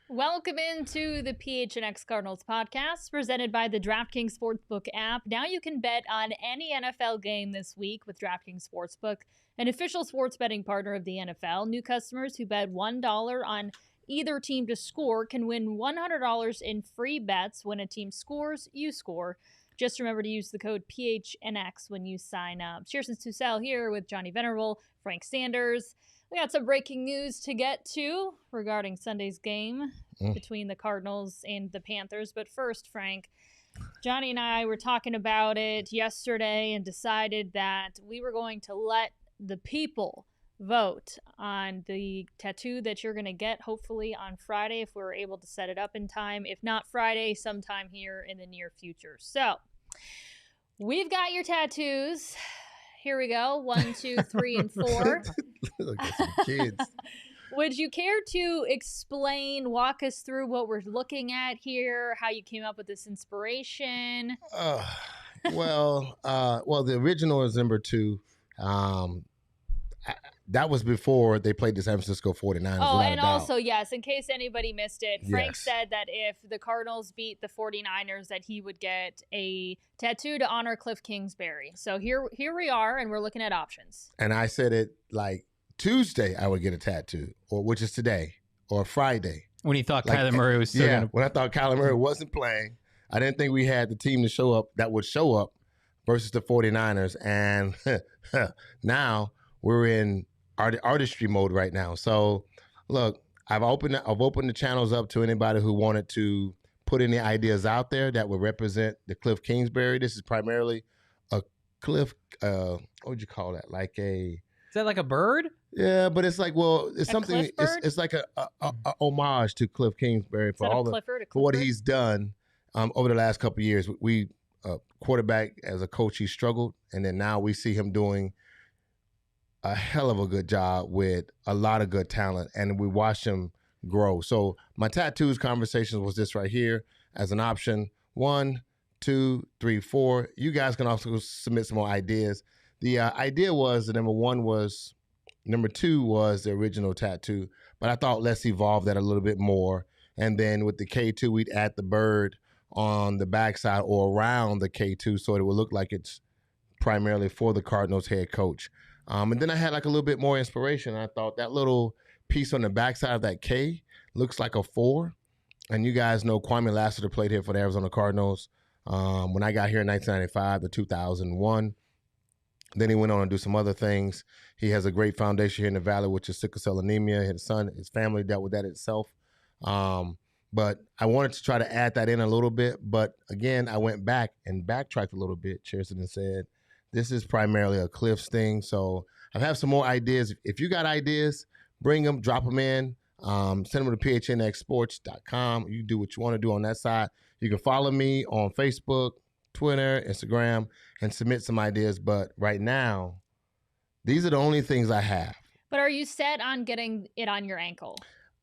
Welcome into the PHNX Cardinals podcast presented by the DraftKings Sportsbook app. Now you can bet on any NFL game this week with DraftKings Sportsbook, an official sports betting partner of the NFL. New customers who bet $1 on either team to score can win $100 in free bets. When a team scores, you score. Just remember to use the code PHNX when you sign up. Chierstin here with Johnny Venerable, Frank Sanders. We got some breaking news to get to regarding Sunday's game between the Cardinals and the Panthers. But first, Frank, Johnny and I were talking about it yesterday and decided that we were going to let the people vote on the tattoo that you're going to get, hopefully on Friday, if we're able to set it up in time. If not Friday, sometime here in the near future. So we've got your tattoos. Here we go. 1, 2, 3, and 4. Look at some kids. Would you care to walk us through what we're looking at here, how you came up with this inspiration? Well, the original is number 2. That was before they played the San Francisco 49ers. Oh, and also, yes, in case anybody missed it, Frank Yes. said that if the Cardinals beat the 49ers, that he would get a tattoo to honor Cliff Kingsbury. So here we are, and we're looking at options. And I said it like Tuesday I would get a tattoo, which is today, or Friday. When he thought Kyler Murray was still going to... when I thought Kyler Murray wasn't playing, I didn't think we had the team to show up that would show up versus the 49ers. And now we're in artistry mode right now. So look, I've opened the channels up to anybody who wanted to put any ideas out there that would represent the Cliff Kingsbury. This is primarily a Cliff, what would you call that? Like a... Is that like a bird? Yeah, but it's like, well, it's A something. It's like a homage to Cliff Kingsbury for for what he's done over the last couple of years. We quarterback as a coach, he struggled, and then now we see him doing a hell of a good job with a lot of good talent, and we watch him grow. So my tattoos conversations was this right here as an option. 1, 2, 3, 4. You guys can also submit some more ideas. The idea was the number 2 was the original tattoo, but I thought let's evolve that a little bit more. And then with the K2, we'd add the bird on the backside or around the K2 so it would look like it's primarily for the Cardinals head coach. And then I had like a little bit more inspiration. I thought that little piece on the backside of that K looks like a 4. And you guys know Kwame Lassiter played here for the Arizona Cardinals when I got here in 1995 to 2001. Then he went on to do some other things. He has a great foundation here in the Valley, which is sickle cell anemia. His family dealt with that itself. But I wanted to try to add that in a little bit. But again, I went back and backtracked a little bit, Chierstin, and said, this is primarily a Cliff's thing. So I have some more ideas. If you got ideas, bring them, drop them in. Send them to PHNXsports.com. You do what you want to do on that side. You can follow me on Facebook, Twitter, Instagram, and submit some ideas. But right now, these are the only things I have. But are you set on getting it on your ankle?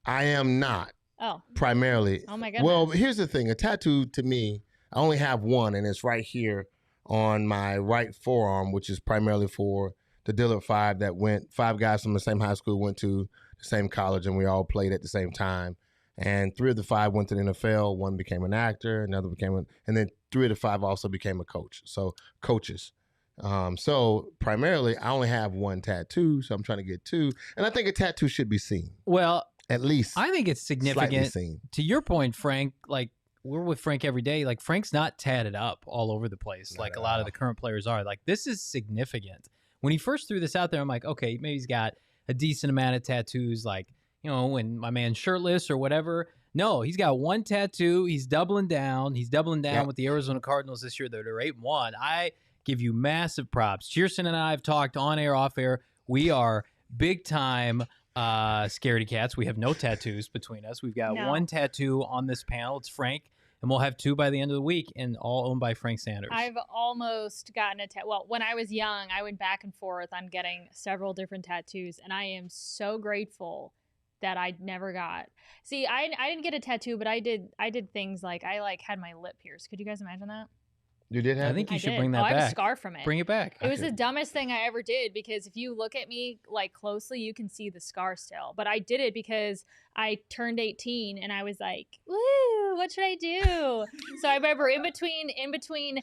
I am not. Oh. Primarily. Oh, my goodness. Well, here's the thing. A tattoo, to me, I only have one, and it's right here on my right forearm, which is primarily for the Dillard 5 5 guys from the same high school went to the same college, and we all played at the same time. And 3 of the 5 went to the NFL. 1 became an actor, another and then 3 of the 5 also became a coach. So coaches. So primarily, I only have 1 tattoo, so I'm trying to get 2. And I think a tattoo should be seen. Well, at least I think it's significant. Seen. To your point, Frank, like we're with Frank every day. Like Frank's not tatted up all over the place like a lot of the current players are. Like this is significant. When he first threw this out there, I'm like, okay, maybe he's got a decent amount of tattoos, like, you know, when my man's shirtless or whatever. No, he's got 1 tattoo. He's doubling down. He's doubling down with the Arizona Cardinals this year. They're 8-1. give you massive props. Chierstin and I have talked on air, off air. We are big time scaredy cats. We have no tattoos between us. We've got one tattoo on this panel. It's Frank, and we'll have 2 by the end of the week, and all owned by Frank Sanders. I've almost gotten a tattoo. Well, when I was young, I went back and forth on getting several different tattoos, and I am so grateful that I never got. See, I didn't get a tattoo, but I did things like I had my lip pierced. Could you guys imagine that? You did have I think you should did. bring that back. I have a scar from it. Bring it back. It was the dumbest thing I ever did, because if you look at me like closely, you can see the scar still. But I did it because I turned 18 and I was like, woo, what should I do? So I remember in between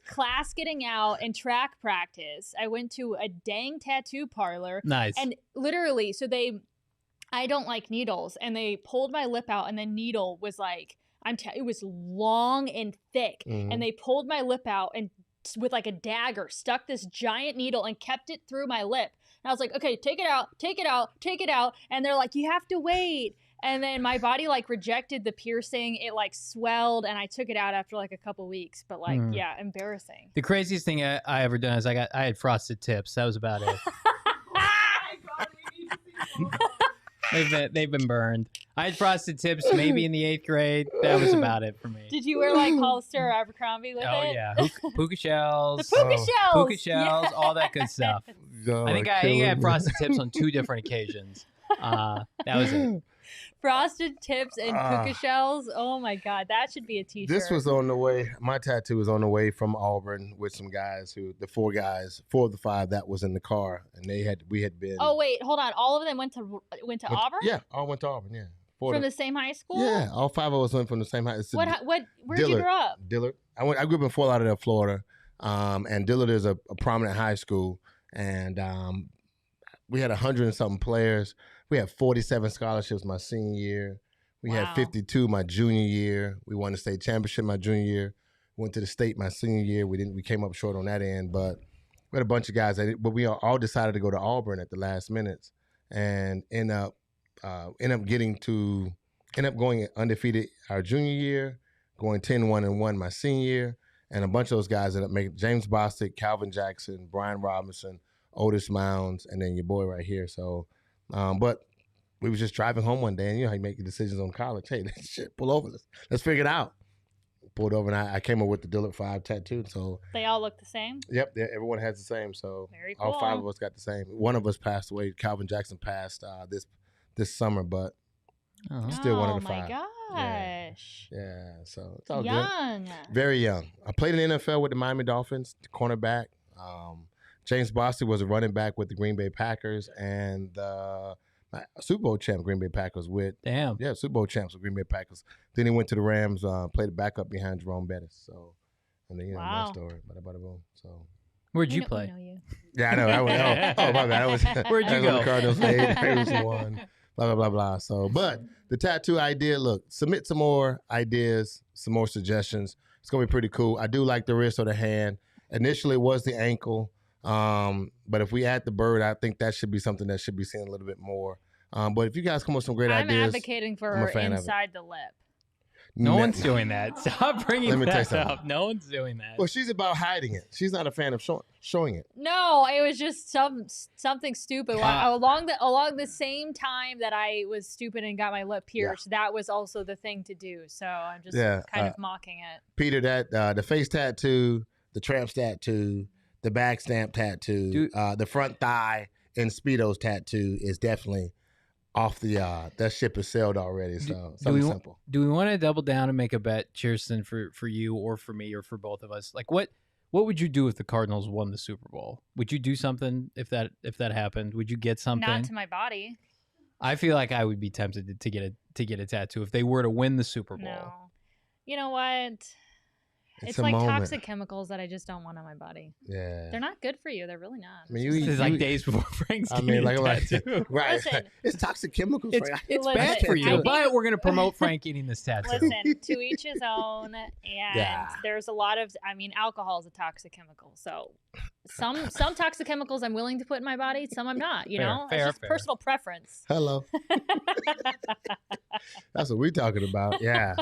class getting out and track practice, I went to a dang tattoo parlor. Nice. And literally, I don't like needles, and they pulled my lip out, and the needle was like, it was long and thick, and they pulled my lip out and with like a dagger stuck this giant needle and kept it through my lip. And I was like, okay, take it out, take it out, take it out. And they're like, you have to wait. And then my body like rejected the piercing. It like swelled, and I took it out after like a couple weeks. But like, yeah, embarrassing. The craziest thing I ever done is I had frosted tips. That was about it. They've been burned. I had frosted tips maybe in the 8th grade. That was about it for me. Did you wear like Hollister or Abercrombie with it? Oh yeah, puka shells. The puka shells, all that good stuff. I think I had frosted tips on 2 different occasions. That was it. Frosted tips and puka shells. Oh my God, that should be a t-shirt. This was on the way. My tattoo was on the way from Auburn with some guys the 4 of the 5 that was in the car, and we had been. Oh wait, hold on. All of them went to Auburn? Yeah, all went to Auburn. Yeah. From the same high school? Yeah, all 5 of us went from the same high school. Where'd you grow up? Dillard. I grew up in Fort Lauderdale, Florida, and Dillard is a prominent high school, and we had 100 and something players. We had 47 scholarships my senior year. We had 52 my junior year. We won the state championship my junior year. Went to the state my senior year. We came up short on that end, but we had a bunch of guys but we all decided to go to Auburn at the last minutes and end up going undefeated our junior year, going 10-1-1 my senior year, and a bunch of those guys ended up making James Bostic, Calvin Jackson, Brian Robinson, Otis Mounds, and then your boy right here. So, but we was just driving home one day, and you know how you make your decisions on college. Hey, shit, pull over. Let's figure it out. Pulled over, and I came up with the Dillard 5 tattoo. So they all look the same? Yep, everyone has the same. So very cool. All 5 of us got the same. One of us passed away. Calvin Jackson passed this summer, but still one of the 5. Oh my gosh. Yeah, so it's all young. Good. Very young. I played in the NFL with the Miami Dolphins, the cornerback. James Bostic was a running back with the Green Bay Packers, and Super Bowl champ Green Bay Packers with. Damn. Yeah, Super Bowl champs with Green Bay Packers. Then he went to the Rams, played a backup behind Jerome Bettis. So, and then my story. Bada bada boom. So. Where'd you play? Know you. Yeah, I know. My bad. Where'd you go? The Cardinals. They won. Blah blah blah blah. So, but the tattoo idea. Look, submit some more ideas, some more suggestions. It's gonna be pretty cool. I do like the wrist or the hand. Initially, it was the ankle. But if we add the bird, I think that should be something that should be seen a little bit more. But if you guys come up with some great ideas, I'm advocating for inside the lip. No one's doing that. Stop bringing that up. No one's doing that. Well, she's about hiding it. She's not a fan of showing it. No, it was just something stupid. Along the same time that I was stupid and got my lip pierced, that was also the thing to do. So I'm just kind of mocking it. Peter, that the face tattoo, the tramp tattoo, the back stamp tattoo, the front thigh and Speedo's tattoo is definitely off the that ship has sailed already. So something simple. Do we want to double down and make a bet, Chierstin, for you or for me or for both of us? Like what would you do if the Cardinals won the Super Bowl? Would you do something if that happened? Would you get something? Not to my body. I feel like I would be tempted to get a tattoo if they were to win the Super Bowl. No. You know what? It's like toxic chemicals that I just don't want on my body. Yeah. They're not good for you. They're really not. I mean, this is like days before Frank's tattoo. Right. Listen, it's toxic chemicals. It's bad for you, but we're going to promote Frank getting this tattoo. Listen, to each his own. And there's a lot of, alcohol is a toxic chemical. So some toxic chemicals I'm willing to put in my body, some I'm not, you know? It's just personal preference. Hello. That's what we're talking about. Yeah.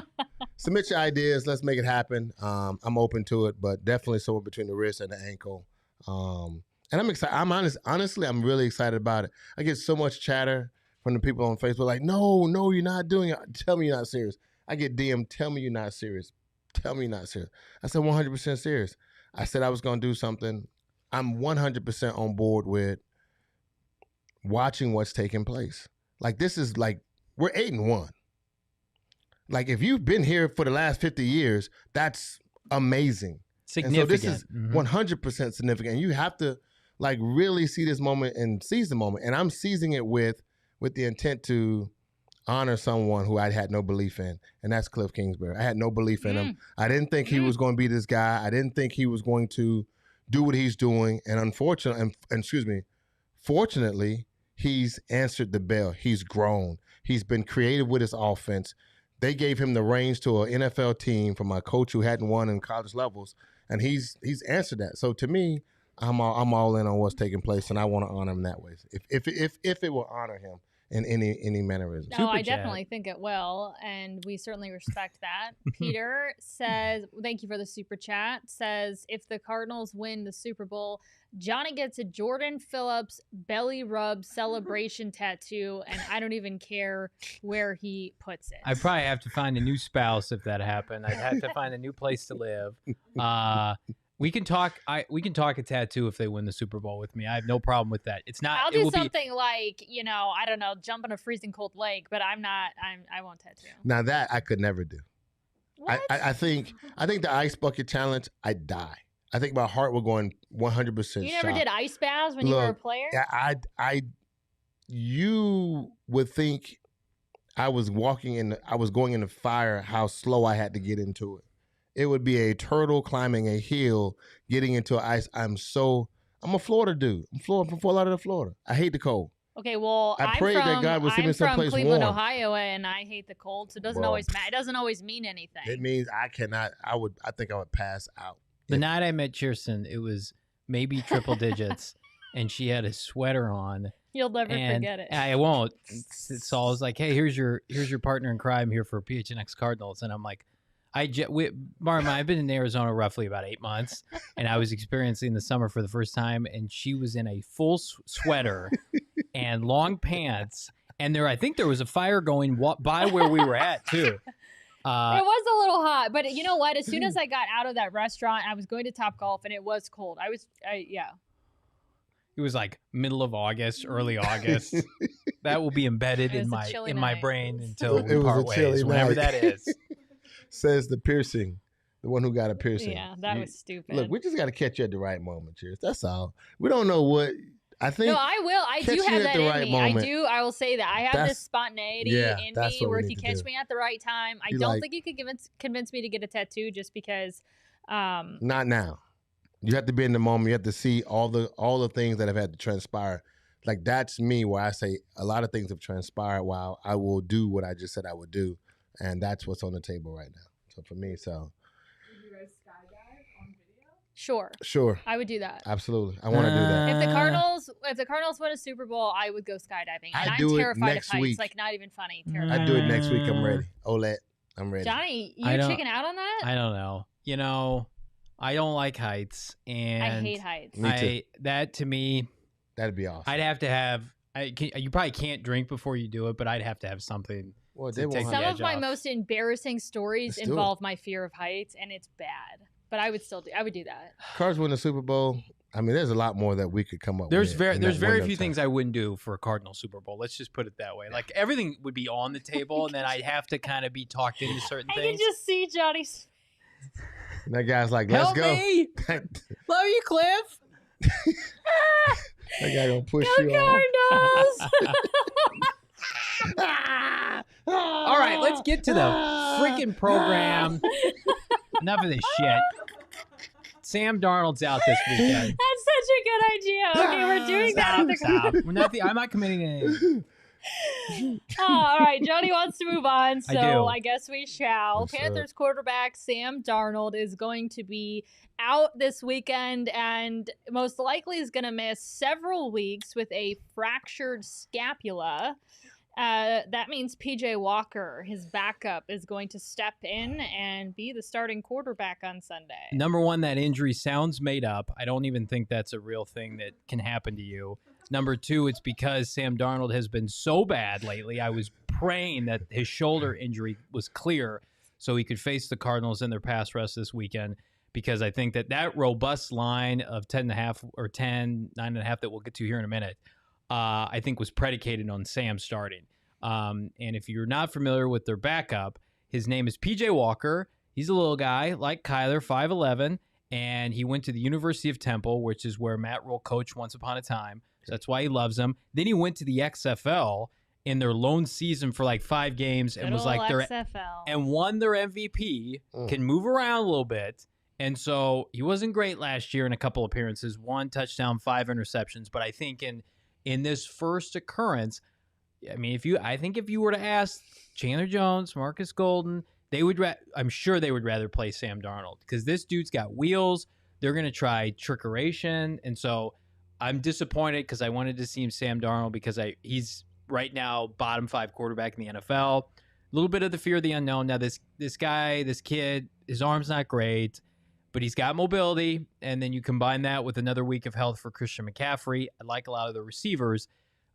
submit your ideas. Let's make it happen. I'm open to it, but definitely somewhere between the wrist and the ankle. And I'm excited. Honestly, I'm really excited about it. I get so much chatter from the people on Facebook like, no, you're not doing it. Tell me you're not serious. I get DM, tell me you're not serious. Tell me you're not serious. I said 100% serious. I said I was going to do something. I'm 100% on board with watching what's taking place. Like, this is like, we're 8-1. Like, if you've been here for the last 50 years, that's amazing. Significant. And so this is 100% significant. And you have to, like, really see this moment and seize the moment. And I'm seizing it with the intent to honor someone who I had no belief in, and that's Cliff Kingsbury. I had no belief in him. I didn't think he was going to be this guy. I didn't think he was going to do what he's doing. And fortunately, he's answered the bell. He's grown. He's been creative with his offense. They gave him the reins to an NFL team from a coach who hadn't won in college levels, and he's answered that. So to me, I'm all in on what's taking place, and I want to honor him that way. If it will honor him in any mannerism. No, I definitely think it will, and we certainly respect that. Peter says, thank you for the super chat, says, if the Cardinals win the Super Bowl, Johnny gets a Jordan Phillips belly rub celebration tattoo, and I don't even care where he puts it. I'd probably have to find a new spouse if that happened. I'd have to find a new place to live. We can talk. We can talk a tattoo if they win the Super Bowl with me. I have no problem with that. It's not. I'll do something like, I don't know, jump in a freezing cold lake, but I won't tattoo. Now that I could never do. What? I think the ice bucket challenge, I'd die. I think my heart will go in 100%. You never did ice baths when you were a player? You would think I was going in the fire, how slow I had to get into it. It would be a turtle climbing a hill, getting into ice. I'm a Florida dude. I'm from Fort Lauderdale, Florida. I hate the cold. Okay, well, I prayed that God would send me someplace warm. I'm from Cleveland, Ohio, and I hate the cold, so it doesn't always matter. It doesn't always mean anything. It means I cannot. I think I would pass out. The night I met Chierstin, it was maybe triple digits, and she had a sweater on. You'll never forget it. I won't. So I was like, hey, here's your partner in crime here for PHNX Cardinals, and I'm like, Marma, I've been in Arizona roughly about 8 months, and I was experiencing the summer for the first time, and she was in a full sweater and long pants, and I think there was a fire going by where we were at too. It was a little hot, but you know what? As soon as I got out of that restaurant, I was going to Topgolf, and it was cold. It was like middle of August, early August. That will be embedded in my brain until we part ways, whenever that is. Says the piercing, the one who got a piercing. Yeah, that was stupid. Look, we just got to catch you at the right moment, Cheers. That's all. We don't know what. I think. No, I will. I do have that in me. Moment. I do. I will say that I have this spontaneity in me where if you catch me at the right time, I don't think you could convince me to get a tattoo just because. Not now. You have to be in the moment. You have to see all the things that have had to transpire. Like, that's me, where I say a lot of things have transpired while I will do what I just said I would do. And that's what's on the table right now. So for me, Would you guys skydive on video? Sure. I would do that. Absolutely. I want to do that. If the Cardinals win a Super Bowl, I would go skydiving. And I'm terrified of heights. Like, not even funny. Terrified. I do it next week. I'm ready. Olette, I'm ready. Johnny, you chicken out on that? I don't know. I don't like heights, and I hate heights. Me too. That to me, that'd be awesome. I'd have to have. You probably can't drink before you do it, but I'd have to have something. Well, some of my most embarrassing stories involve my fear of heights, and it's bad. But I would do that. Cards win the Super Bowl. I mean, there's a lot more that we could come up with. There's very few things I wouldn't do for a Cardinal Super Bowl. Let's just put it that way. Like, everything would be on the table, and then I'd have to kind of be talked into certain things. I can just see Johnny's. That guy's like, let's go. Me. Love you, Cliff. That guy gonna push you Cardinals. All right, let's get to the freaking program. Enough of this shit. Sam Darnold's out this weekend. That's such a good idea. Okay, we're doing that at the Stop. I'm not committing anything. All right, Johnny wants to move on, so I guess we shall. Yes, Panthers quarterback Sam Darnold is going to be out this weekend and most likely is going to miss several weeks with a fractured scapula. That means PJ Walker, his backup, is going to step in and be the starting quarterback on Sunday. Number one, that injury sounds made up. I don't even think that's a real thing that can happen to you. Number two, it's because Sam Darnold has been so bad lately. I was praying that his shoulder injury was clear so he could face the Cardinals in their pass rush this weekend, because I think that robust line of 10.5 or 9.5 that we'll get to here in a minute, I think was predicated on Sam starting. And if you're not familiar with their backup, his name is PJ Walker. He's a little guy like Kyler, 5'11", and he went to the University of Temple, which is where Matt Rule coached once upon a time. So that's why he loves him. Then he went to the XFL in their lone season for like 5 games and was like their XFL. And won their MVP, can move around a little bit. And so he wasn't great last year in a couple appearances, 1 touchdown, 5 interceptions. But I think in this first occurrence, I mean, I think if you were to ask Chandler Jones, Marcus Golden, I'm sure they would rather play Sam Darnold, because this dude's got wheels. They're going to try trickeration. And so I'm disappointed because I wanted to see Sam Darnold, because he's right now bottom 5 quarterback in the NFL. A little bit of the fear of the unknown. Now this kid, his arm's not great, but he's got mobility. And then you combine that with another week of health for Christian McCaffrey. I like a lot of the receivers.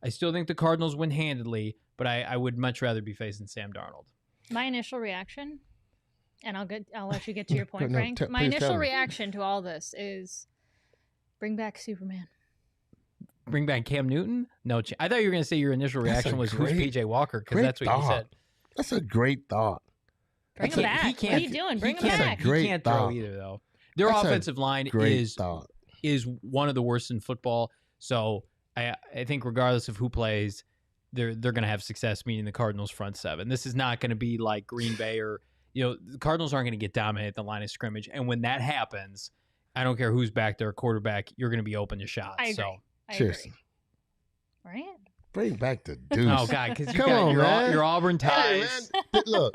I still think the Cardinals win handedly, but I would much rather be facing Sam Darnold. My initial reaction, and I'll let you get to your point, Frank. My initial reaction to all this is bring back Superman. Bring back Cam Newton? No, I thought you were going to say your initial reaction was who's PJ Walker, because that's what you said. That's a great thought. Bring him back. What are you doing? Bring him back. He can't throw either, though. Their offensive line is one of the worst in football. So I think regardless of who plays, they're going to have success meeting the Cardinals' front seven. This is not going to be like Green Bay or, the Cardinals aren't going to get dominated at the line of scrimmage. And when that happens, I don't care who's back there, quarterback, you're going to be open to shots. I agree. So, Chierstin. Right? Bring back the Deuce. Oh, God, because your Auburn ties. Hey, man. Look,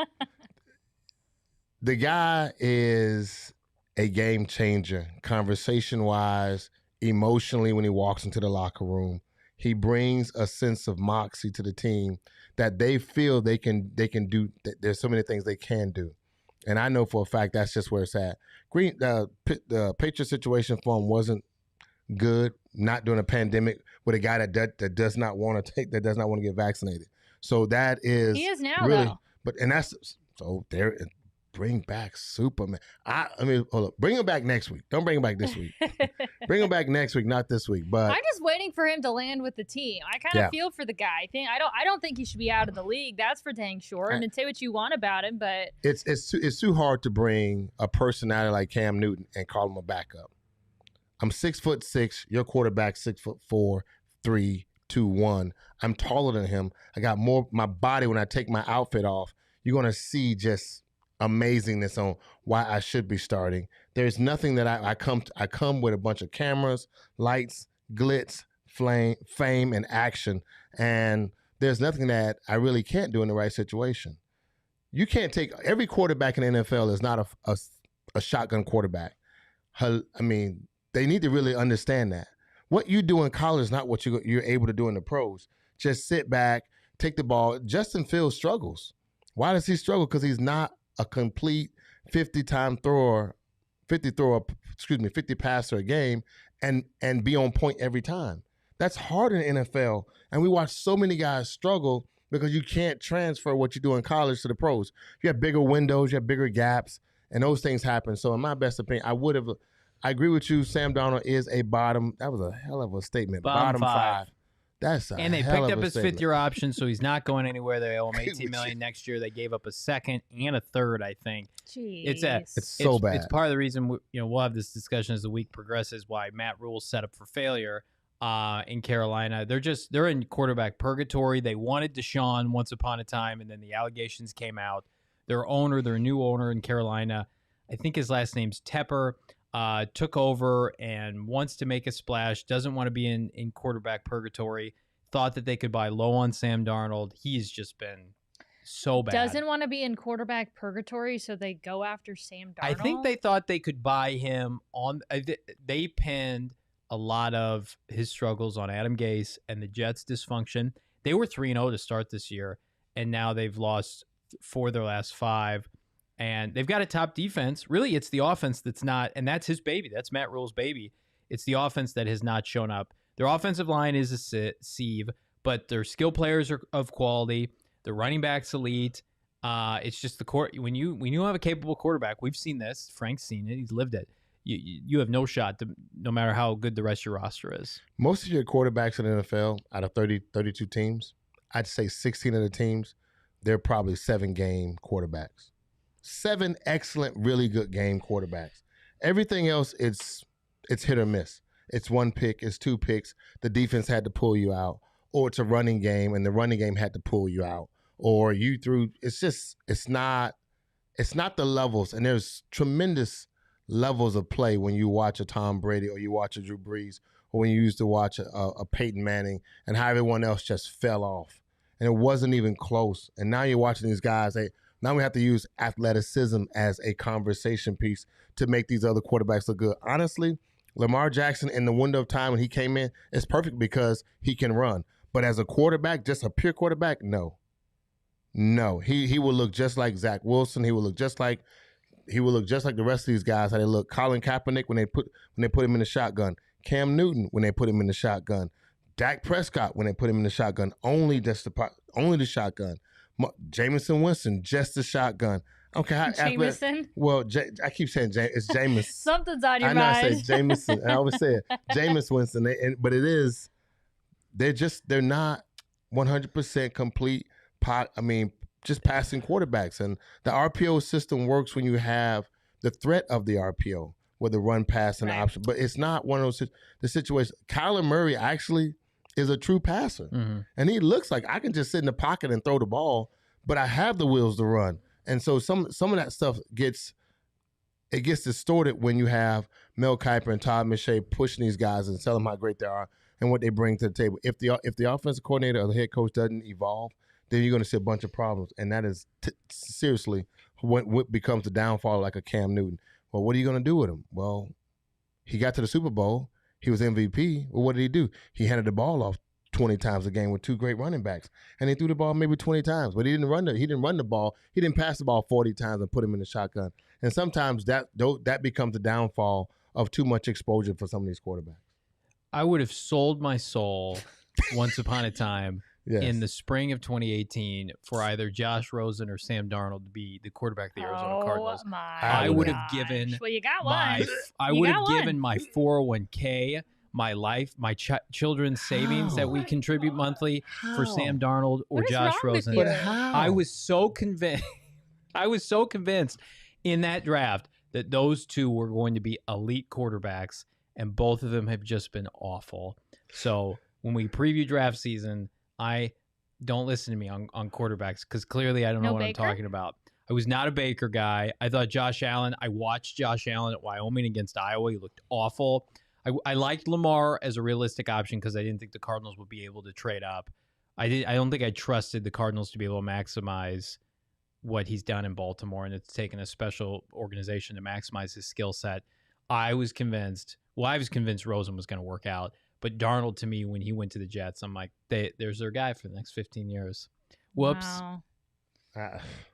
the guy is a game changer, conversation-wise, emotionally when he walks into the locker room. He brings a sense of moxie to the team that they feel they can do. There's so many things they can do. And I know for a fact that's just where it's at. The Patriots situation for him wasn't good, not during a pandemic, with a guy that does not want to get vaccinated. So that is he is now really, though. There. Bring back Superman. I mean, hold up. Bring him back next week. Don't bring him back this week. Bring him back next week, not this week. But I'm just waiting for him to land with the team. I kind of feel for the guy. I don't think he should be out of the league. That's for dang sure. And say what you want about him, but it's too hard to bring a personality like Cam Newton and call him a backup. I'm 6'6". Your quarterback 6'4", 3, 2, 1. I'm taller than him. I got more. My body, when I take my outfit off, you're gonna see just amazingness on why I should be starting. There's nothing that I come with a bunch of cameras, lights, glitz, fame, and action, and there's nothing that I really can't do in the right situation. You can't take every quarterback in the NFL is not a shotgun quarterback. I mean, they need to really understand that. What you do in college is not what you're able to do in the pros. Just sit back, take the ball. Justin Fields struggles. Why does he struggle? Because he's not a complete 50 passer a game and be on point every time. That's hard in the NFL. And we watch so many guys struggle because you can't transfer what you do in college to the pros. You have bigger windows, you have bigger gaps, and those things happen. So in my best opinion, I agree with you. Sam Darnold is a bottom. That was a hell of a statement. Bottom five. And they picked up his fifth-year option, so he's not going anywhere. They owe him $18 million next year. They gave up a second and a third, I think. Jeez. It's so bad. It's part of the reason we'll have this discussion as the week progresses. Why Matt Rule's set up for failure in Carolina. They're in quarterback purgatory. They wanted Deshaun once upon a time, and then the allegations came out. Their new owner in Carolina, I think his last name's Tepper, took over and wants to make a splash, doesn't want to be in quarterback purgatory, thought that they could buy low on Sam Darnold. He's just been so bad. Doesn't want to be in quarterback purgatory, so they go after Sam Darnold? I think they thought they could buy him on – they pinned a lot of his struggles on Adam Gase and the Jets' dysfunction. They were 3-0 to start this year, and now they've lost 4 of their last 5. And they've got a top defense. Really, it's the offense that's not, and that's his baby. That's Matt Rule's baby. It's the offense that has not shown up. Their offensive line is a sieve, but their skill players are of quality. The running back's elite. It's just the court. When you have a capable quarterback, we've seen this. Frank's seen it. He's lived it. You have no shot, no matter how good the rest of your roster is. Most of your quarterbacks in the NFL, out of 32 teams, I'd say 16 of the teams, they're probably 7-game quarterbacks. 7 excellent, really good game quarterbacks. Everything else, it's hit or miss. It's 1 pick, it's 2 picks. The defense had to pull you out, or it's a running game and the running game had to pull you out, or you threw. It's not the levels, and there's tremendous levels of play when you watch a Tom Brady or you watch a Drew Brees or when you used to watch a Peyton Manning and how everyone else just fell off and it wasn't even close. And now you're watching these guys. Now we have to use athleticism as a conversation piece to make these other quarterbacks look good. Honestly, Lamar Jackson in the window of time when he came in is perfect because he can run. But as a quarterback, just a pure quarterback, no. He will look just like Zach Wilson. He will look just like the rest of these guys, how they look. Colin Kaepernick when they put him in the shotgun. Cam Newton when they put him in the shotgun. Dak Prescott when they put him in the shotgun. Only the shotgun. Jameson Winston, just the shotgun. Okay, Jameson. Well, I keep saying it's Jameson. Something's on your I mind. know I say Jameson. I always say it. Jameis Winston. But it is. They're not 100% complete. Just passing quarterbacks. And the RPO system works when you have the threat of the RPO, where the run, pass, and option. But it's not one of the situations. Kyler Murray actually is a true passer. Mm-hmm. And he looks like I can just sit in the pocket and throw the ball, but I have the wheels to run. And so some of that stuff gets distorted when you have Mel Kiper and Todd McShay pushing these guys and telling them how great they are and what they bring to the table. If the offensive coordinator or the head coach doesn't evolve, then you're going to see a bunch of problems. And that is seriously what becomes the downfall, like a Cam Newton. Well, what are you going to do with him? Well, he got to the Super Bowl. He was MVP. Well, what did he do? He handed the ball off 20 times a game with 2 great running backs. And he threw the ball maybe 20 times. But he didn't run the ball. He didn't pass the ball 40 times and put him in the shotgun. And sometimes that becomes the downfall of too much exposure for some of these quarterbacks. I would have sold my soul once upon a time in the spring of 2018 for either Josh Rosen or Sam Darnold to be the quarterback of the Arizona Cardinals. I would have given you got one. I would have given my 401k, my life, my children's savings that we contribute monthly for Sam Darnold or Josh Rosen. But how? I was so convinced in that draft that those two were going to be elite quarterbacks, and both of them have just been awful. So when we preview draft season, I don't listen to me on quarterbacks because clearly I don't know what I'm talking about. I was not a Baker guy. I thought Josh Allen. I watched Josh Allen at Wyoming against Iowa. He looked awful. I liked Lamar as a realistic option because I didn't think the Cardinals would be able to trade up. I don't think I trusted the Cardinals to be able to maximize what he's done in Baltimore, and it's taken a special organization to maximize his skill set. I was convinced Rosen was going to work out. But Darnold, to me, when he went to the Jets, I'm like, there's their guy for the next 15 years. Whoops. Wow.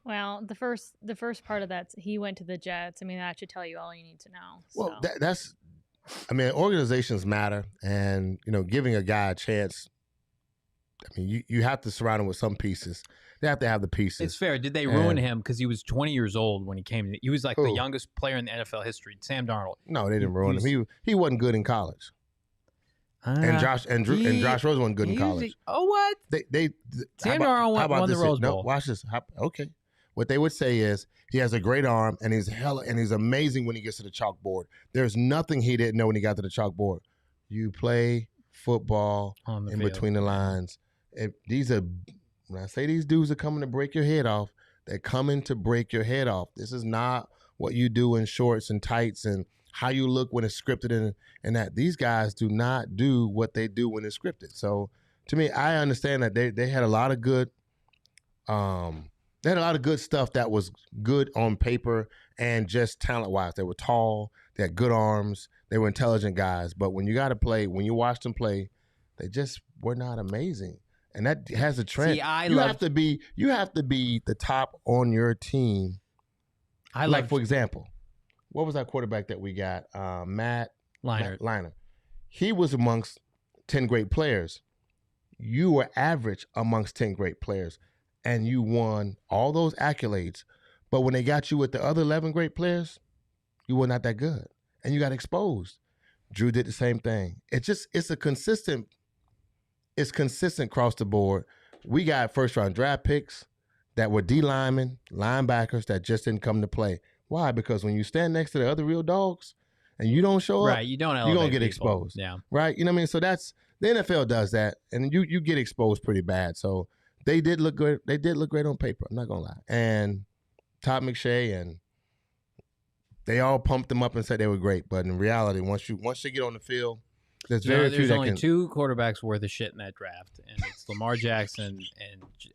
Well, the first part of that, he went to the Jets. I mean, that should tell you all you need to know. So. Well, organizations matter, and giving a guy a chance. I mean, you have to surround him with some pieces. They have to have the pieces. It's fair. Did they ruin him because he was 20 years old when he came? He was like the youngest player in the NFL history. Sam Darnold. No, they didn't ruin him. He wasn't good in college. And Josh Rosen wasn't good in college. What? Sam Darnold won the Rose Bowl. No, watch this. Okay. What they would say is he has a great arm and he's amazing when he gets to the chalkboard. There's nothing he didn't know when he got to the chalkboard. You play football in between the lines. When I say these dudes are coming to break your head off, they're coming to break your head off. This is not what you do in shorts and tights and how you look when it's scripted and that. These guys do not do what they do when it's scripted. So to me, I understand that they had a lot of good stuff that was good on paper and just talent-wise. They were tall, they had good arms, they were intelligent guys. But when you watch them play, they just were not amazing. and that has a trend. See, you have to be the top on your team. For example, what was that quarterback that we got? Matt Leinart. He was amongst 10 great players. You were average amongst 10 great players, and you won all those accolades. But when they got you with the other 11 great players, you were not that good, and you got exposed. Drew did the same thing. It's consistent across the board. We got first-round draft picks that were D linemen, linebackers that just didn't come to play. Why? Because when you stand next to the other real dogs and you don't show up, you're going to get exposed. Yeah. Right? You know what I mean? So that's the NFL does that, and you get exposed pretty bad. So they did look good. They did look great on paper. I'm not going to lie. And Todd McShay and they all pumped them up and said they were great. But in reality, once they get on the field, there's only two quarterbacks worth of shit in that draft, and it's Lamar Jackson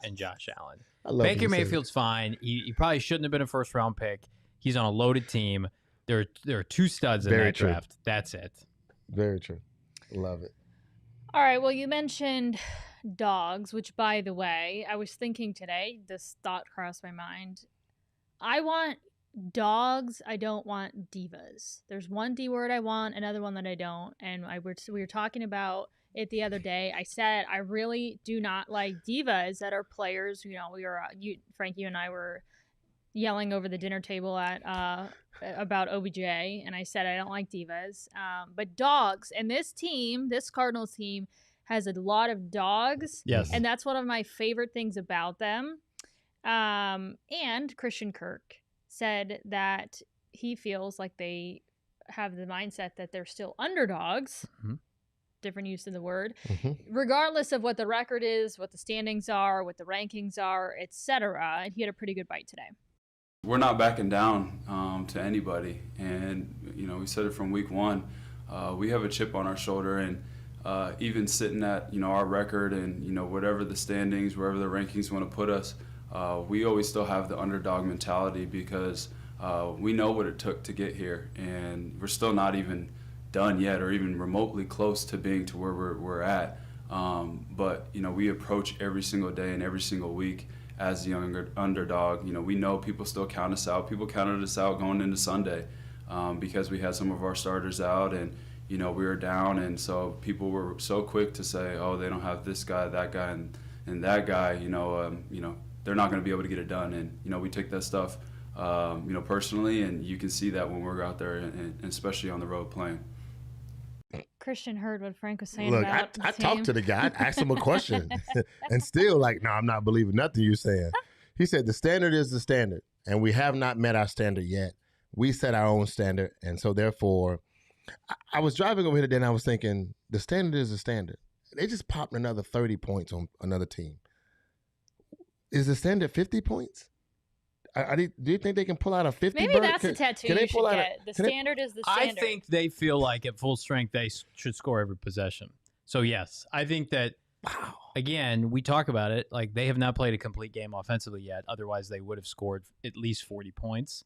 and Josh Allen. Baker Mayfield's fine. He probably shouldn't have been a first-round pick. He's on a loaded team. There are two studs in that draft. That's it. Very true. Love it. All right. Well, you mentioned dogs, which, by the way, I was thinking today, this thought crossed my mind. I want dogs. I don't want divas. There's one D word I want, another one that I don't. And we were talking about it the other day. I said I really do not like divas that are players. You know, Frank, you and I were yelling over the dinner table about OBJ, and I said I don't like divas. But dogs, and this Cardinals team has a lot of dogs. Yes, and that's one of my favorite things about them. And Christian Kirk said that he feels like they have the mindset that they're still underdogs. Mm-hmm. Different use of the word, regardless of what the record is, what the standings are, what the rankings are, etc. And he had a pretty good bite today. We're not backing down to anybody, and we said it from week one. We have a chip on our shoulder, and even sitting at our record and whatever the standings, wherever the rankings want to put us, we always still have the underdog mentality because we know what it took to get here, and we're still not even done yet or even remotely close to being to where we're at. But we approach every single day and every single week as the underdog. We know people still count us out. People counted us out going into Sunday because we had some of our starters out and we were down, and so people were so quick to say, oh, they don't have this guy, that guy, and that guy. They're not going to be able to get it done. And we take that stuff personally, and you can see that when we're out there and especially on the road playing. Christian heard what Frank was saying. Look, about I talked to the guy, I asked him a question, and still no, I'm not believing nothing you're saying. He said the standard is the standard, and we have not met our standard yet. We set our own standard, and so therefore, I was driving over here today, and I was thinking the standard is the standard. They just popped another 30 points on another team. Is the standard 50 points? Do you think they can pull out a 50? Maybe that's a tattoo you should get. The standard is the standard. I think they feel like at full strength they should score every possession. So, yes, I think that, again, we talk about it. Like, they have not played a complete game offensively yet. Otherwise, they would have scored at least 40 points.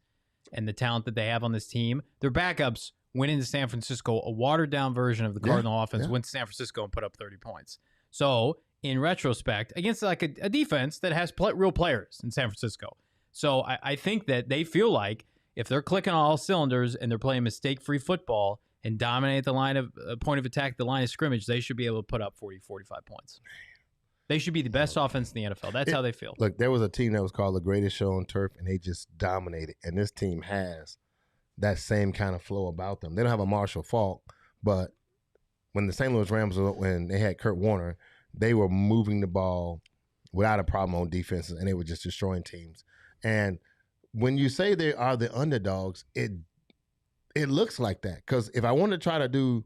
And the talent that they have on this team, their backups went into San Francisco, a watered-down version of the Cardinal offense, went to San Francisco and put up 30 points. So, in retrospect, against like a defense that has real players in San Francisco. So I think that they feel like if they're clicking on all cylinders and they're playing mistake-free football and dominate the line of point of attack, the line of scrimmage, they should be able to put up 40, 45 points. They should be the best offense in the NFL. That's how they feel. Look, there was a team that was called the Greatest Show on Turf, and they just dominated. And this team has that same kind of flow about them. They don't have a Marshall Faulk, but when the St. Louis Rams, when they had Kurt Warner, they were moving the ball without a problem on defenses, and they were just destroying teams. And when you say they are the underdogs, it looks like that. Because if I want to try to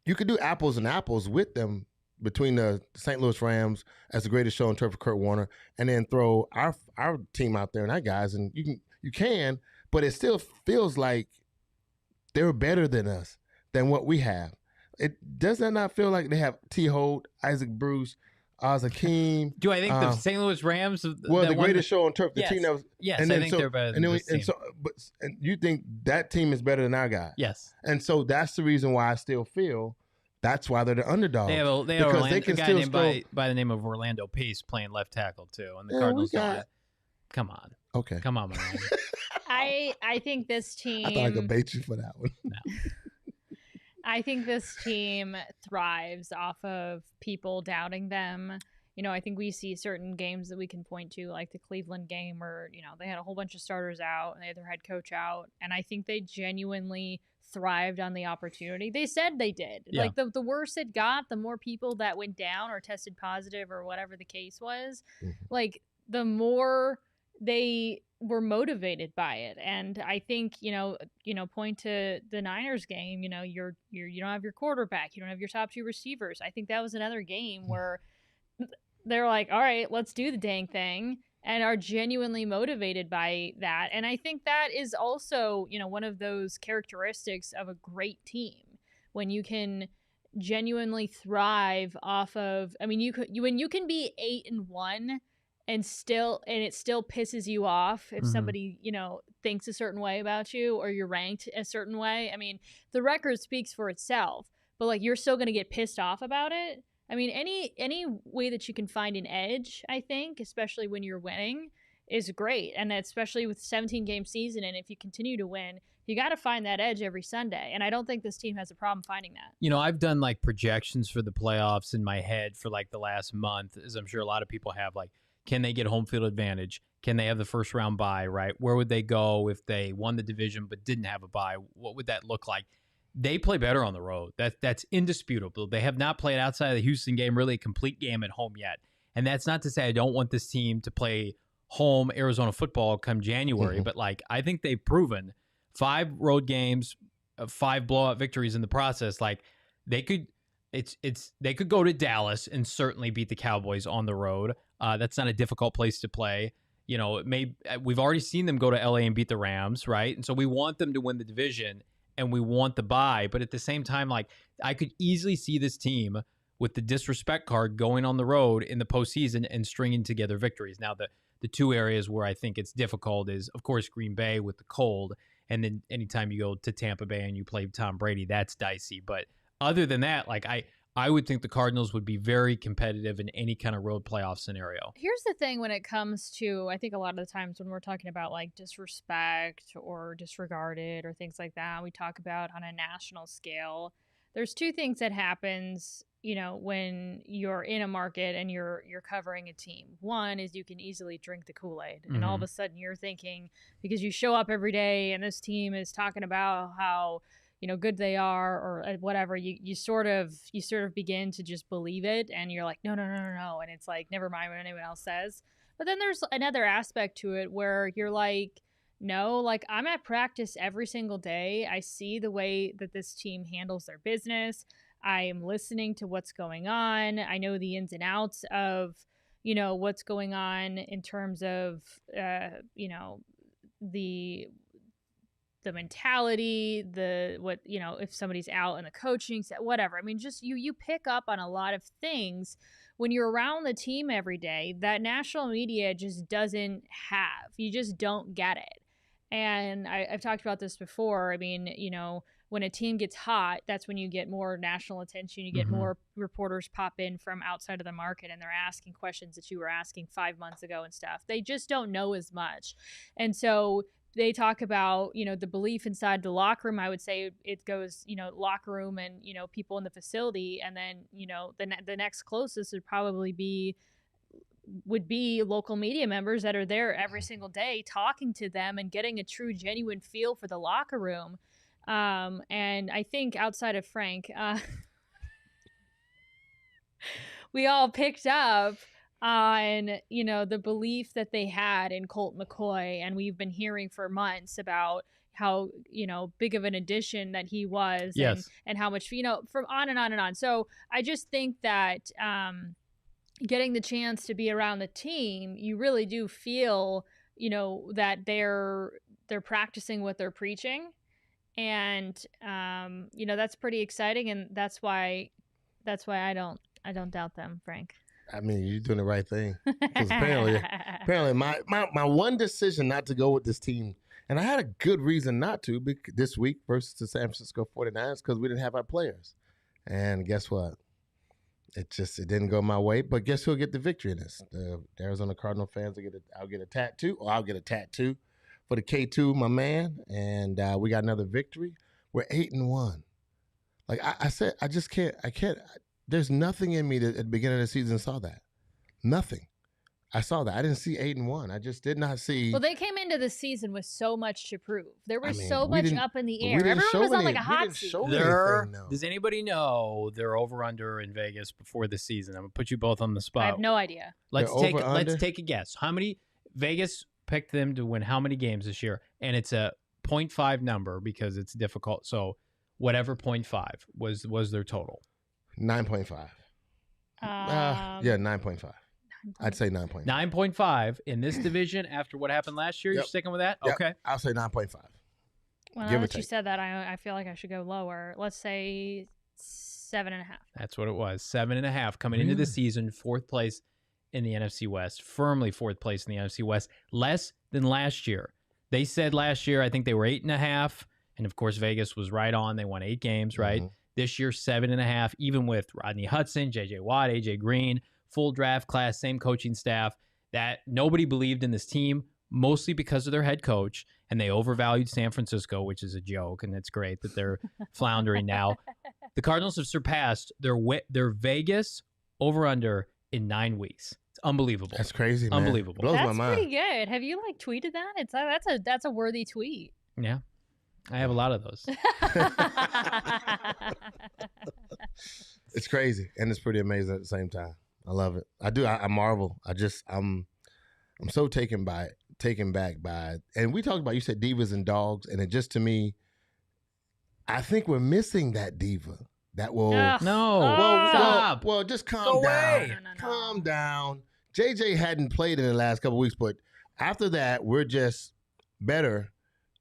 you could do apples and apples with them between the St. Louis Rams as the Greatest Show on Turf for Kurt Warner, and then throw our team out there and our guys, and you can, but it still feels like they're better than us, than what we have. Does that not feel like they have T. Holt, Isaac Bruce, Oz Hakeem? Do I think the St. Louis Rams? The Greatest Show on Turf, the team that was. Yes, I think they're better than this team. And you think that team is better than our guy? Yes. And so that's the reason why I still feel That's why they're the underdogs. They have a guy named by the name of Orlando Pace playing left tackle too, and the Cardinals don't. Come on. Okay. Come on, man. I think this team. I thought I could bait you for that one. No. I think this team thrives off of people doubting them. You know, I think we see certain games that we can point to, like the Cleveland game where, you know, they had a whole bunch of starters out and they had their head coach out. And I think they genuinely thrived on the opportunity. They said they did. Yeah. Like the worse it got, the more people that went down or tested positive or whatever the case was, like the more they were motivated by it. And I think, you know, point to the Niners game, you know, you don't have your quarterback, you don't have your top two receivers. I think that was another game where they're like, all right, let's do the dang thing, and are genuinely motivated by that. And I think that is also, you know, one of those characteristics of a great team, when you can genuinely thrive off of, I mean, when you can be 8-1 and it still pisses you off if somebody, you know, thinks a certain way about you or you're ranked a certain way. I mean, the record speaks for itself, but like you're still going to get pissed off about it. I mean, any way that you can find an edge, I think, especially when you're winning, is great. And especially with 17-game season, and if you continue to win, you got to find that edge every Sunday. And I don't think this team has a problem finding that. You know, I've done like projections for the playoffs in my head for like the last month, as I'm sure a lot of people have, like, can they get home field advantage? Can they have the first round bye, right? Where would they go if they won the division but didn't have a bye? What would that look like? They play better on the road. That's indisputable. They have not played outside of the Houston game really a complete game at home yet. And that's not to say I don't want this team to play home Arizona football come January, but like I think they've proven 5 road games, 5 blowout victories in the process. Like they could go to Dallas and certainly beat the Cowboys on the road. That's not a difficult place to play. You know, we've already seen them go to LA and beat the Rams, right? And so we want them to win the division and we want the bye. But at the same time, like I could easily see this team with the disrespect card going on the road in the postseason and stringing together victories. Now, the 2 areas where I think it's difficult is, of course, Green Bay with the cold. And then anytime you go to Tampa Bay and you play Tom Brady, that's dicey. But other than that, like I would think the Cardinals would be very competitive in any kind of road playoff scenario. Here's the thing when it comes to, I think a lot of the times when we're talking about like disrespect or disregarded or things like that, we talk about on a national scale. There's 2 things that happens, you know, when you're in a market and you're covering a team. One is you can easily drink the Kool-Aid, and all of a sudden you're thinking, because you show up every day and this team is talking about how, you know, good they are or whatever, you sort of begin to just believe it, and you're like, no. And it's like, never mind what anyone else says. But then there's another aspect to it where you're like, no, like I'm at practice every single day. I see the way that this team handles their business. I am listening to what's going on. I know the ins and outs of, you know, what's going on in terms of, you know, the mentality, if somebody's out in the coaching set, whatever. I mean, just you pick up on a lot of things when you're around the team every day that national media just doesn't have. You just don't get it. And I've talked about this before. I mean, you know, when a team gets hot, that's when you get more national attention. You get more reporters pop in from outside of the market, and they're asking questions that you were asking 5 months ago and stuff. They just don't know as much. And so they talk about, you know, the belief inside the locker room. I would say it goes, you know, locker room and, you know, people in the facility. And then, you know, the next closest would be local media members that are there every single day talking to them and getting a true, genuine feel for the locker room. And I think outside of Frank, we all picked up on, you know, the belief that they had in Colt McCoy. And we've been hearing for months about how, you know, big of an addition that he was. Yes. And how much, you know, from on and on and on. So I just think that, getting the chance to be around the team, you really do feel, you know, that they're practicing what they're preaching. And, you know, that's pretty exciting. And that's why I don't doubt them, Frank. I mean, you're doing the right thing. Because apparently my one decision not to go with this team, and I had a good reason not to this week versus the San Francisco 49ers, because we didn't have our players. And guess what? It didn't go my way. But guess who'll get the victory in this? The Arizona Cardinal fans I'll get a tattoo, or I'll get a tattoo for the K2, my man. And we got another victory. We're 8-1. Like I said, I can't. There's nothing in me that at the beginning of the season saw that. Nothing. I saw that. I didn't see 8-1. I just did not see. Well, they came into the season with so much to prove. There was so much up in the air. Everyone was on like a hot seat. Does anybody know their over/under in Vegas before the season? I'm gonna put you both on the spot. I have no idea. Let's take a guess. How many Vegas picked them to win? How many games this year? And it's a 0.5 number because it's difficult. So whatever 0.5 was their total. 9.5. Yeah, 9.5. I'd say 9.5. 9.5 in this division after what happened last year. You're sticking with that? Yep. Okay. I'll say 9.5. Well, now that you said that, I feel like I should go lower. Let's say 7.5. That's what it was. 7.5 coming into the season, 4th place in the NFC West, firmly 4th place in the NFC West, less than last year. They said last year, I think they were 8.5, and of course Vegas was right on. They won 8 games, right? This year, 7.5, even with Rodney Hudson, J.J. Watt, A.J. Green, full draft class, same coaching staff, that nobody believed in this team, mostly because of their head coach, and they overvalued San Francisco, which is a joke, and it's great that they're floundering now. The Cardinals have surpassed their Vegas over-under in 9 weeks. It's unbelievable. That's crazy, man. Unbelievable. Blows my mind. That's pretty good. Have you tweeted that? That's a worthy tweet. Yeah. I have a lot of those. It's crazy, and it's pretty amazing at the same time. I love it. I do. I marvel. I'm so taken back by it. And we talked about, you said divas and dogs, and it just, to me, I think we're missing that diva. That will stop. Well, just calm down. Calm down. JJ hadn't played in the last couple of weeks, but after that, we're just better.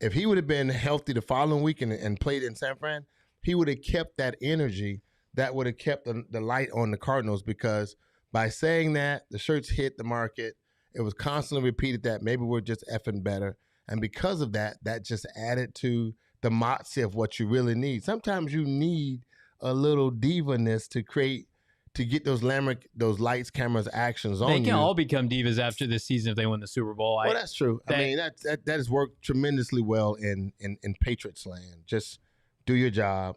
If he would have been healthy the following week and played in San Fran, he would have kept that energy. That would have kept the light on the Cardinals, because by saying that, the shirts hit the market. It was constantly repeated that maybe we're just effing better. And because of that, that just added to the moxie of what you really need. Sometimes you need a little diva-ness to get those lights, cameras, actions on you. They can all become divas after this season if they win the Super Bowl. Well, that's true. I mean, that has worked tremendously well in Patriots land. Just do your job.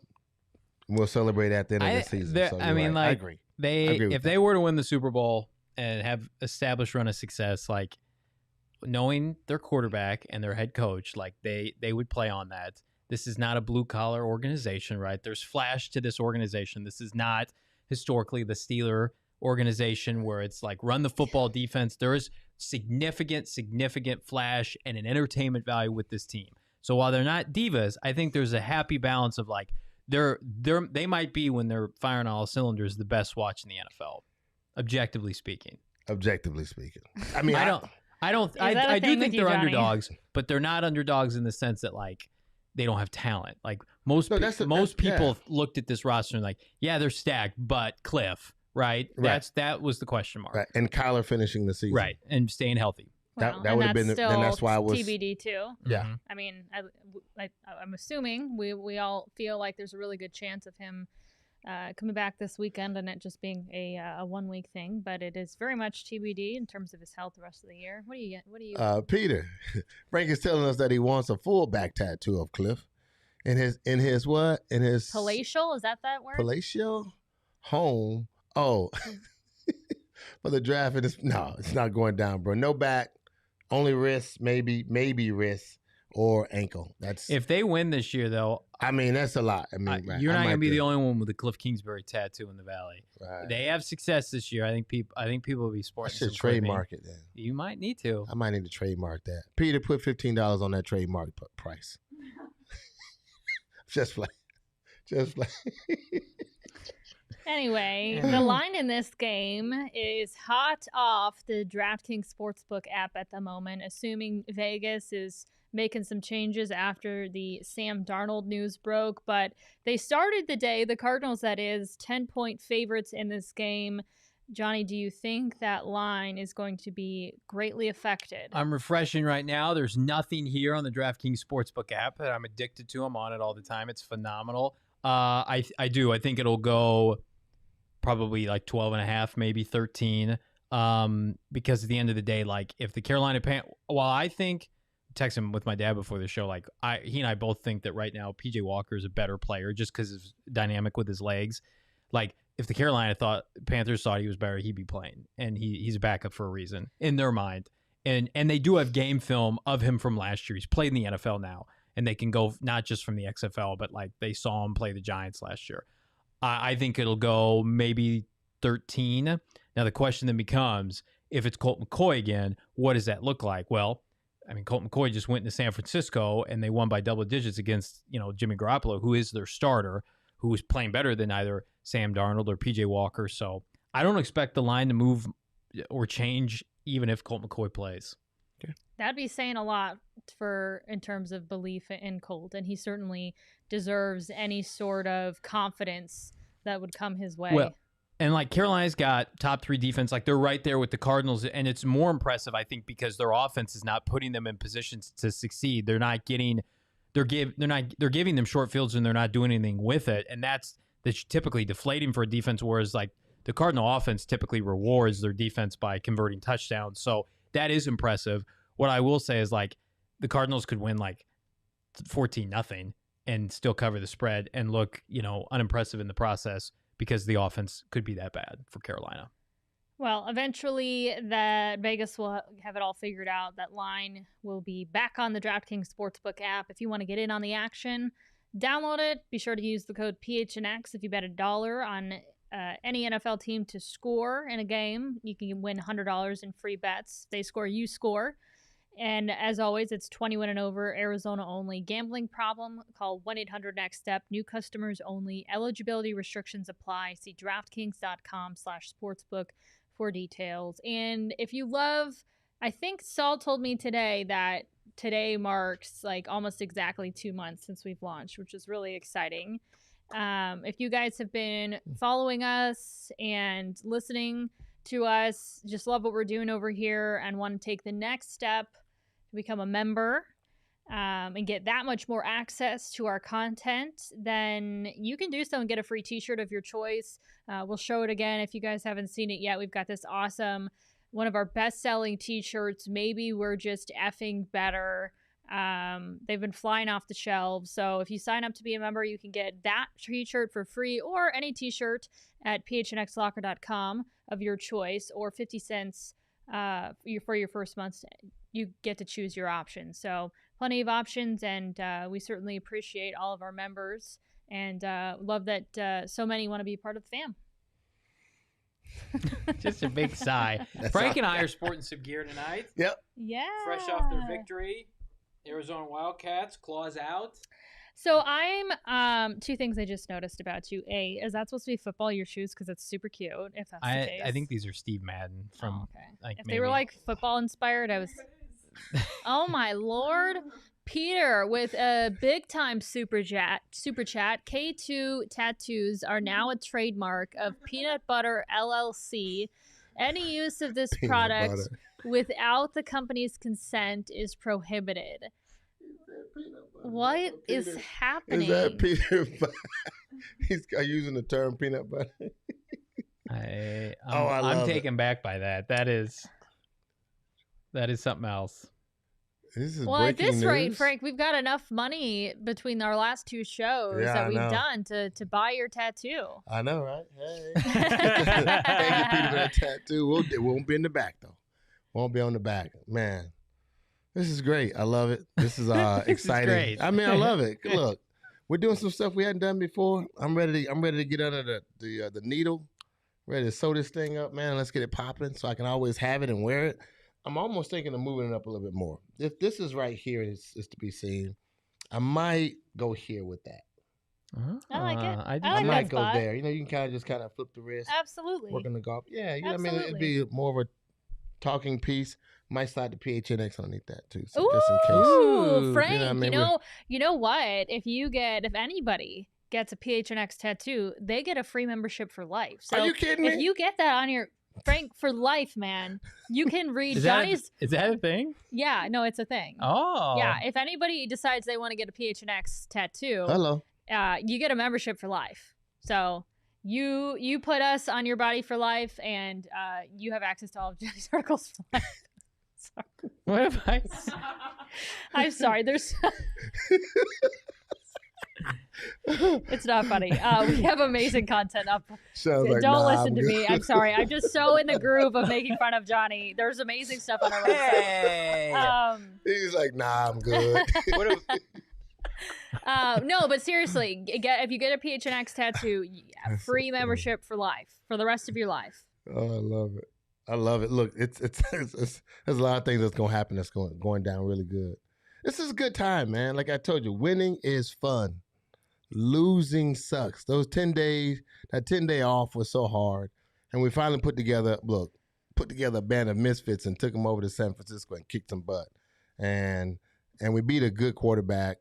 We'll celebrate at the end of the season. So I agree. If they were to win the Super Bowl and have established run of success, like knowing their quarterback and their head coach, like they would play on that. This is not a blue collar organization, right? There's flash to this organization. This is not historically the Steeler organization where it's like run the football defense. There is significant flash and an entertainment value with this team. So while they're not divas, I think there's a happy balance of like they might be, when they're firing all cylinders, the best watch in the NFL, objectively speaking. I mean, I do think they're underdogs, but they're not underdogs in the sense that like they don't have talent. Like most people looked at this roster and like, yeah, they're stacked, but Cliff, right? That was the question mark. Right. And Kyler finishing the season. Right. And staying healthy. Well, that would have been, and that's why I was TBD too. Yeah. Mm-hmm. I mean, I'm assuming we all feel like there's a really good chance of him coming back this weekend and it just being a 1 week thing, but it is very much TBD in terms of his health the rest of the year. What do you Peter, Frank is telling us that he wants a full back tattoo of Cliff in his palatial, is that word? Palatial home. Oh. For the draft, no, it's not going down, bro. No back, only wrist, maybe wrist or ankle. That's if they win this year, though. I mean, that's a lot. I mean, you're not going to be the only one with a Cliff Kingsbury tattoo in the Valley. Right. They have success this year. I think people will be sporting. I should trademark it then. You might need to. I might need to trademark that. Peter, put $15 on that trademark price. Just like. Anyway, the line in this game is hot off the DraftKings Sportsbook app at the moment, assuming Vegas is making some changes after the Sam Darnold news broke. But they started the day, the Cardinals that is, 10-point favorites in this game. Johnny, do you think that line is going to be greatly affected? I'm refreshing right now. There's nothing here on the DraftKings Sportsbook app that I'm addicted to. I'm on it all the time. It's phenomenal. I do. I think it'll go probably like 12.5, maybe 13. Because at the end of the day, like if the Carolina while I think, texting with my dad before the show, like he and I both think that right now PJ Walker is a better player just because of dynamic with his legs. Like if the Carolina Panthers thought he was better, he'd be playing, and he's a backup for a reason in their mind. And they do have game film of him from last year. He's played in the NFL now, and they can go not just from the XFL, but like they saw him play the Giants last year. I think it'll go maybe 13. Now the question then becomes, if it's Colt McCoy again, what does that look like? Well, I mean, Colt McCoy just went to San Francisco and they won by double digits against, Jimmy Garoppolo, who is their starter, who is playing better than either Sam Darnold or PJ Walker. So I don't expect the line to move or change even if Colt McCoy plays. Okay. That'd be saying a lot in terms of belief in Colt, and he certainly deserves any sort of confidence that would come his way. Well, and like Carolina's got top 3 defense, like they're right there with the Cardinals, and it's more impressive, I think, because their offense is not putting them in positions to succeed. They're giving them short fields and they're not doing anything with it, and that's typically deflating for a defense. Whereas like the Cardinal offense typically rewards their defense by converting touchdowns, so that is impressive. What I will say is like the Cardinals could win like 14-0 and still cover the spread and look unimpressive in the process, because the offense could be that bad for Carolina. Well, eventually that Vegas will have it all figured out. That line will be back on the DraftKings Sportsbook app. If you want to get in on the action, download it. Be sure to use the code PHNX. If you bet $1 on any NFL team to score in a game, you can win $100 in free bets. If they score, you score. And as always, it's 21 and over, Arizona only. Gambling problem? Call 1-800-NEXT-STEP. New customers only. Eligibility restrictions apply. See DraftKings.com/sportsbook for details. And if you love, I think Saul told me today that today marks like almost exactly 2 months since we've launched, which is really exciting. If you guys have been following us and listening to us, just love what we're doing over here and want to take the next step to become a member and get that much more access to our content, then you can do so and get a free t-shirt of your choice. We'll show it again if you guys haven't seen it yet. We've got this awesome, one of our best-selling t-shirts. Maybe we're just effing better. They've been flying off the shelves. So if you sign up to be a member, you can get that t-shirt for free, or any t-shirt at phnxlocker.com of your choice, or 50 cents for your first month. You get to choose your option. So plenty of options, and we certainly appreciate all of our members, and love that so many want to be part of the fam. Just a big sigh. Frank and I are sporting some gear tonight. Yep. Yeah. Fresh off their victory. Arizona Wildcats, claws out. So I'm 2 things I just noticed about you. A, is that supposed to be football, your shoes? Because it's super cute, if that's the case. I think these are Steve Madden from if they were like football inspired, I was oh my Lord. Peter with a big time super chat. K2 tattoos are now a trademark of Peanut Butter LLC. Any use of this product without the company's consent is prohibited. What is happening? Is that Peter? He's using the term peanut butter. I'm taken back by that. That is something else. This is at this news. rate, Frank, we've got enough money between our last 2 shows that we've done to buy your tattoo. I know, right? Hey. Thank you, Peter, for that tattoo. It won't be in the back, though. Won't be on the back. Man, this is great. I love it. This is exciting. Is great. I mean, I love it. Look, we're doing some stuff we hadn't done before. I'm ready to get under the needle. Ready to sew this thing up, man. Let's get it popping so I can always have it and wear it. I'm almost thinking of moving it up a little bit more. If this is right here is to be seen, I might go here with that. I like it. I might go there. You can kind of flip the wrist. Absolutely. Work on the golf. Yeah, I mean, it'd be more of a talking piece. Might slide the PHNX underneath that too. So just in case. Ooh, Frank, you know what? If anybody gets a PHNX tattoo, they get a free membership for life. So are you kidding me? If you get that on your Frank, for life, man, you can read Johnny's. Is that a thing? Yeah, no, it's a thing. Oh. Yeah, if anybody decides they want to get a PHNX tattoo, hello, you get a membership for life. So you put us on your body for life, and you have access to all of Johnny's articles for life. Sorry. What have I? I'm sorry. There's. It's not funny. We have amazing content up. Don't listen to me. I'm sorry. I'm just so in the groove of making fun of Johnny. There's amazing stuff on our website. He's like, nah, I'm good. No, but seriously, if you get a PHNX tattoo, free membership for life, for the rest of your life. Oh, I love it. I love it. Look, it's there's a lot of things that's gonna happen that's going down really good. This is a good time, man. Like I told you, winning is fun. Losing sucks. Those 10 days, that 10-day off was so hard. And we finally put together a band of misfits and took them over to San Francisco and kicked some butt. And we beat a good quarterback,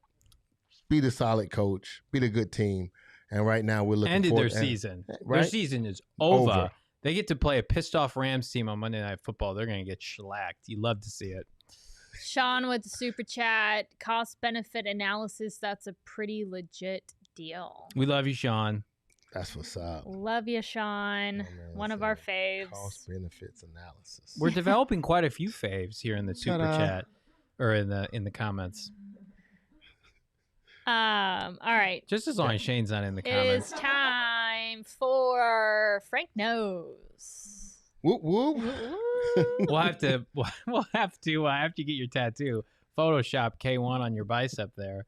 beat a solid coach, beat a good team. And right now we're looking ended forward. Their season. Right? Their season is over. They get to play a pissed off Rams team on Monday Night Football. They're going to get shellacked. You love to see it. Sean with the super chat, cost benefit analysis. That's a pretty legit deal. We love you, Sean. That's what's up. Love you, Sean. One of our faves. Cost benefits analysis. We're developing quite a few faves here in the super chat or in the comments. All right. Just as long as Shane's not in the comments. It is time for Frank Knows. Whoop whoop. We'll have to after you get your tattoo, Photoshop K1 on your bicep there.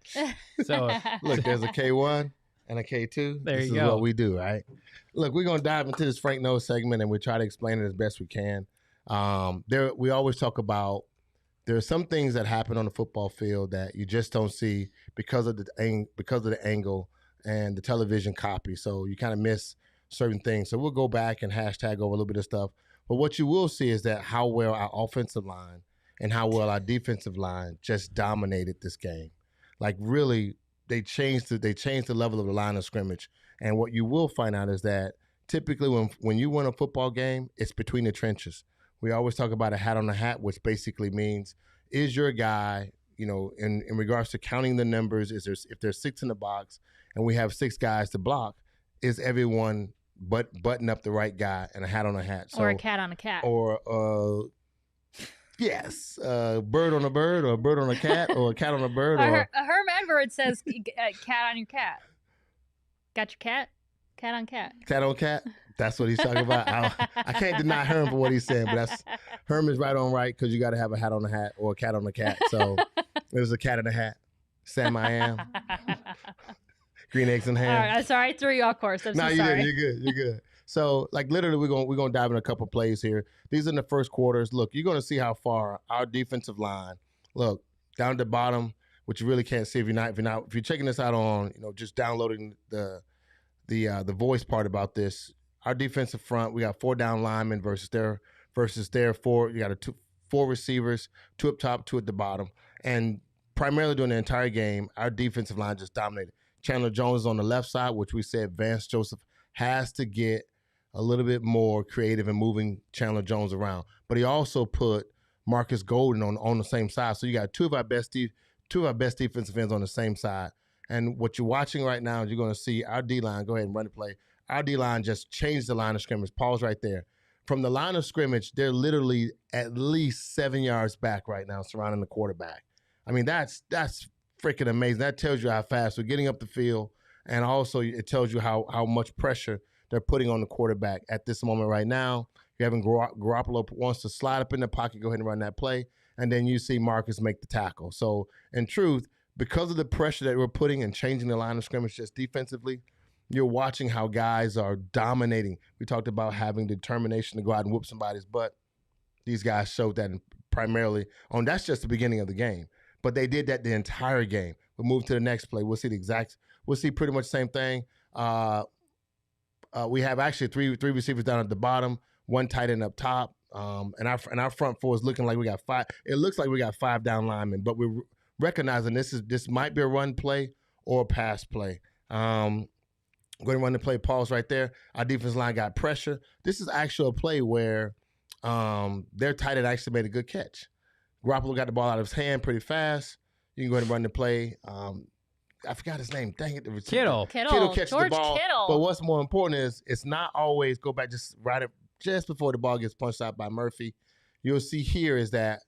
So look, there's a K1 and a K2. There this you is go. What we do, right? Look, we're gonna dive into this Frank Knows segment and we try to explain it as best we can. We always talk about there are some things that happen on the football field that you just don't see because of the angle and the television copy. So you kind of miss certain things. So we'll go back and hashtag over a little bit of stuff. But what you will see is that how well our offensive line and how well our defensive line just dominated this game. Like really, they changed the level of the line of scrimmage. And what you will find out is that typically when you win a football game, it's between the trenches. We always talk about a hat on a hat, which basically means is your guy, in regards to counting the numbers, if there's 6 in the box and we have 6 guys to block, is everyone button up the right guy and a hat on a hat. Or a cat on a cat. Or yes, a bird on a bird or a bird on a cat or a cat on a bird. A Herm Edwards says cat on your cat. Got your cat? Cat on cat. Cat on cat? That's what he's talking about. I can't deny Herm for what he's saying, but Herm is right on right because you got to have a hat on a hat or a cat on a cat. So it was a cat in a hat. Sam I am. Green eggs and ham. All right, I'm sorry, I threw you off course. I'm so sorry. You're good. So, like, literally, we're gonna dive in a couple plays here. These are in the first quarters. Look, you're gonna see how far our defensive line. Look down at the bottom, which you really can't see if you're checking this out on, just downloading the voice part about this. Our defensive front, we got 4 down linemen versus their 4. You got 4 receivers, 2 up top, 2 at the bottom, and primarily during the entire game, our defensive line just dominated. Chandler Jones is on the left side, which we said Vance Joseph has to get a little bit more creative in moving Chandler Jones around. But he also put Marcus Golden on the same side. So you got two of our best defensive ends on the same side. And what you're watching right now is you're going to see our D-line. Go ahead and run the play. Our D-line just changed the line of scrimmage. Pause right there. From the line of scrimmage, they're literally at least 7 yards back right now surrounding the quarterback. I mean, that's freaking amazing. That tells you how fast we're getting up the field, and also it tells you how much pressure they're putting on the quarterback at this moment right now. You're having Garoppolo wants to slide up in the pocket, go ahead and run that play, and then you see Marcus make the tackle. So, in truth, because of the pressure that we're putting and changing the line of scrimmage just defensively, you're watching how guys are dominating. We talked about having determination to go out and whoop somebody's butt. These guys showed that primarily that's just the beginning of the game. But they did that the entire game. We'll move to the next play. We'll see pretty much the same thing. We have actually three receivers down at the bottom, 1 tight end up top, and our front 4 is looking like we got 5. It looks like we got 5 down linemen, but we're recognizing this might be a run play or a pass play. Go ahead and run the play. Pause right there. Our defense line got pressure. This is actually a play where their tight end actually made a good catch. Garoppolo got the ball out of his hand pretty fast. You can go ahead and run the play. I forgot his name. Dang it. Kittle catches George the ball. Kittle. But what's more important is it's not always go back just before the ball gets punched out by Murphy. You'll see here is that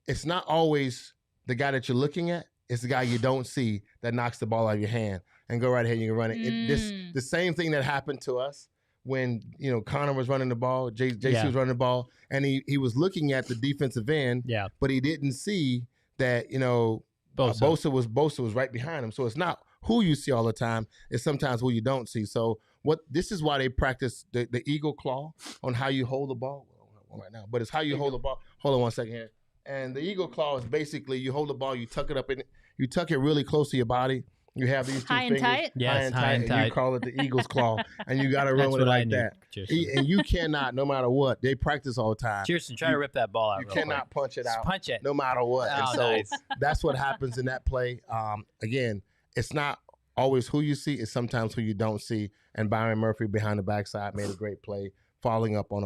it's not always the guy that you're looking at. It's the guy you don't see that knocks the ball out of your hand and go right ahead and you can run it. The same thing that happened to us when, Connor was running the ball, JC was running the ball, and he was looking at the defensive end, but he didn't see that, Bosa was right behind him. So it's not who you see all the time. It's sometimes who you don't see. So this is why they practice the eagle claw on how you hold the ball right now. But it's how you hold the ball. Hold on one second here. And the eagle claw is basically you hold the ball, you tuck it up you tuck it really close to your body. You have these two fingers, tight? Yes, high and tight. And you call it the eagle's claw, and you got to run with it like that. And you cannot, no matter what. They practice all the time. Chierstin, try to rip that ball out. You cannot punch it out. Just punch it. No matter what. Oh, and so nice. that's what happens in that play. Again, it's not always who you see. It's sometimes who you don't see. And Byron Murphy behind the backside made a great play, following up on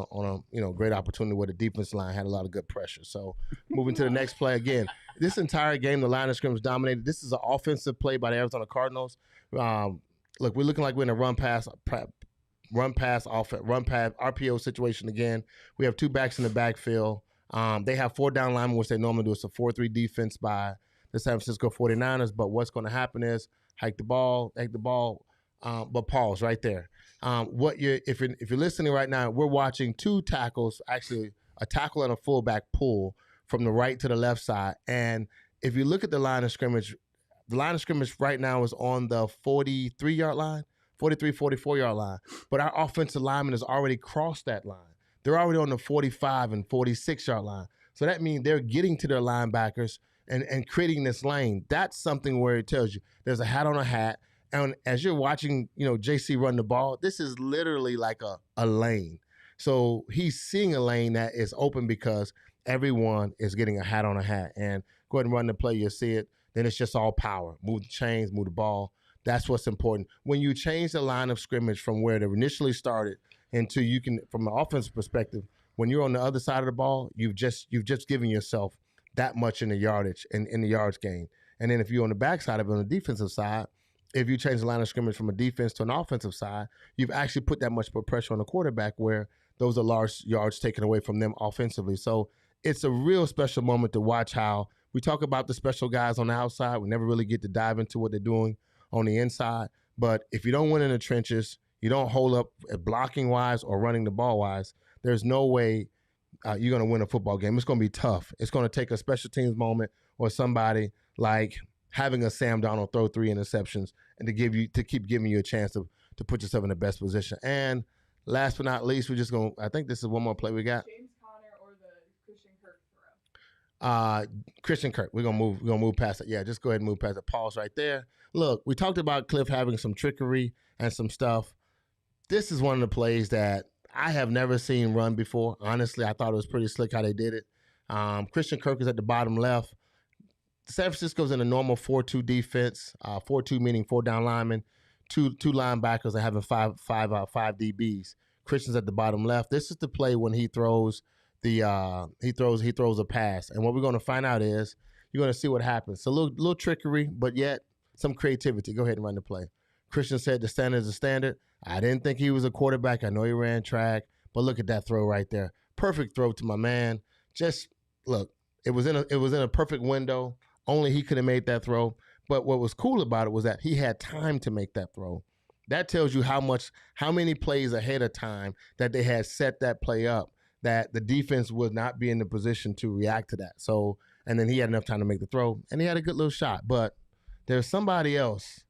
a great opportunity where the defense line had a lot of good pressure. So moving to the next play again. This entire game, the line of scrimmage dominated. This is an offensive play by the Arizona Cardinals. Look, we're looking like we're in a run pass RPO situation again. We have two backs in the backfield. They have 4 down linemen, which they normally do. It's a 4-3 defense by the San Francisco 49ers. But what's going to happen is hike the ball, but pause right there. If you're listening right now, we're watching 2 tackles, actually a tackle and a fullback pull from the right to the left side. And if you look at the line of scrimmage right now is on the 43-yard line, 44-yard line. But our offensive lineman has already crossed that line. They're already on the 45 and 46-yard line. So that means they're getting to their linebackers and creating this lane. That's something where it tells you there's a hat on a hat. And as you're watching, JC run the ball, this is literally like a lane. So he's seeing a lane that is open because everyone is getting a hat on a hat. And go ahead and run the play, you'll see it. Then it's just all power. Move the chains, move the ball. That's what's important. When you change the line of scrimmage from where it initially started into you can, from an offensive perspective, when you're on the other side of the ball, you've just given yourself that much in the yardage, in the yards gain. And then if you're on the backside of it, on the defensive side, if you change the line of scrimmage from a defense to an offensive side, you've actually put that much pressure on the quarterback where those are large yards taken away from them offensively. So it's a real special moment to watch how we talk about the special guys on the outside. We never really get to dive into what they're doing on the inside. But if you don't win in the trenches, you don't hold up blocking-wise or running the ball-wise, there's no way you're going to win a football game. It's going to be tough. It's going to take a special teams moment or somebody like having a Sam Darnold throw 3 interceptions and to keep giving you a chance to put yourself in the best position. And last but not least, I think this is one more play we got. James Conner or the Christian Kirk throw? Christian Kirk. We're gonna move past it. Yeah, just go ahead and move past it. Pause right there. Look, we talked about Cliff having some trickery and some stuff. This is one of the plays that I have never seen run before. Honestly, I thought it was pretty slick how they did it. Christian Kirk is at the bottom left. San Francisco's in a normal 4-2 defense. 4-2 meaning 4 down linemen, two linebackers, and having five DBs. Christian's at the bottom left. This is the play when he throws he throws a pass. And what we're going to find out is you're going to see what happens. So a little trickery, but yet some creativity. Go ahead and run the play. Christian said the standard is a standard. I didn't think he was a quarterback. I know he ran track, but look at that throw right there. Perfect throw to my man. Just look, it was in a perfect window. Only he could have made that throw. But what was cool about it was that he had time to make that throw. That tells you how many plays ahead of time that they had set that play up, that the defense would not be in the position to react to that. So, and then he had enough time to make the throw, and he had a good little shot. But there's somebody else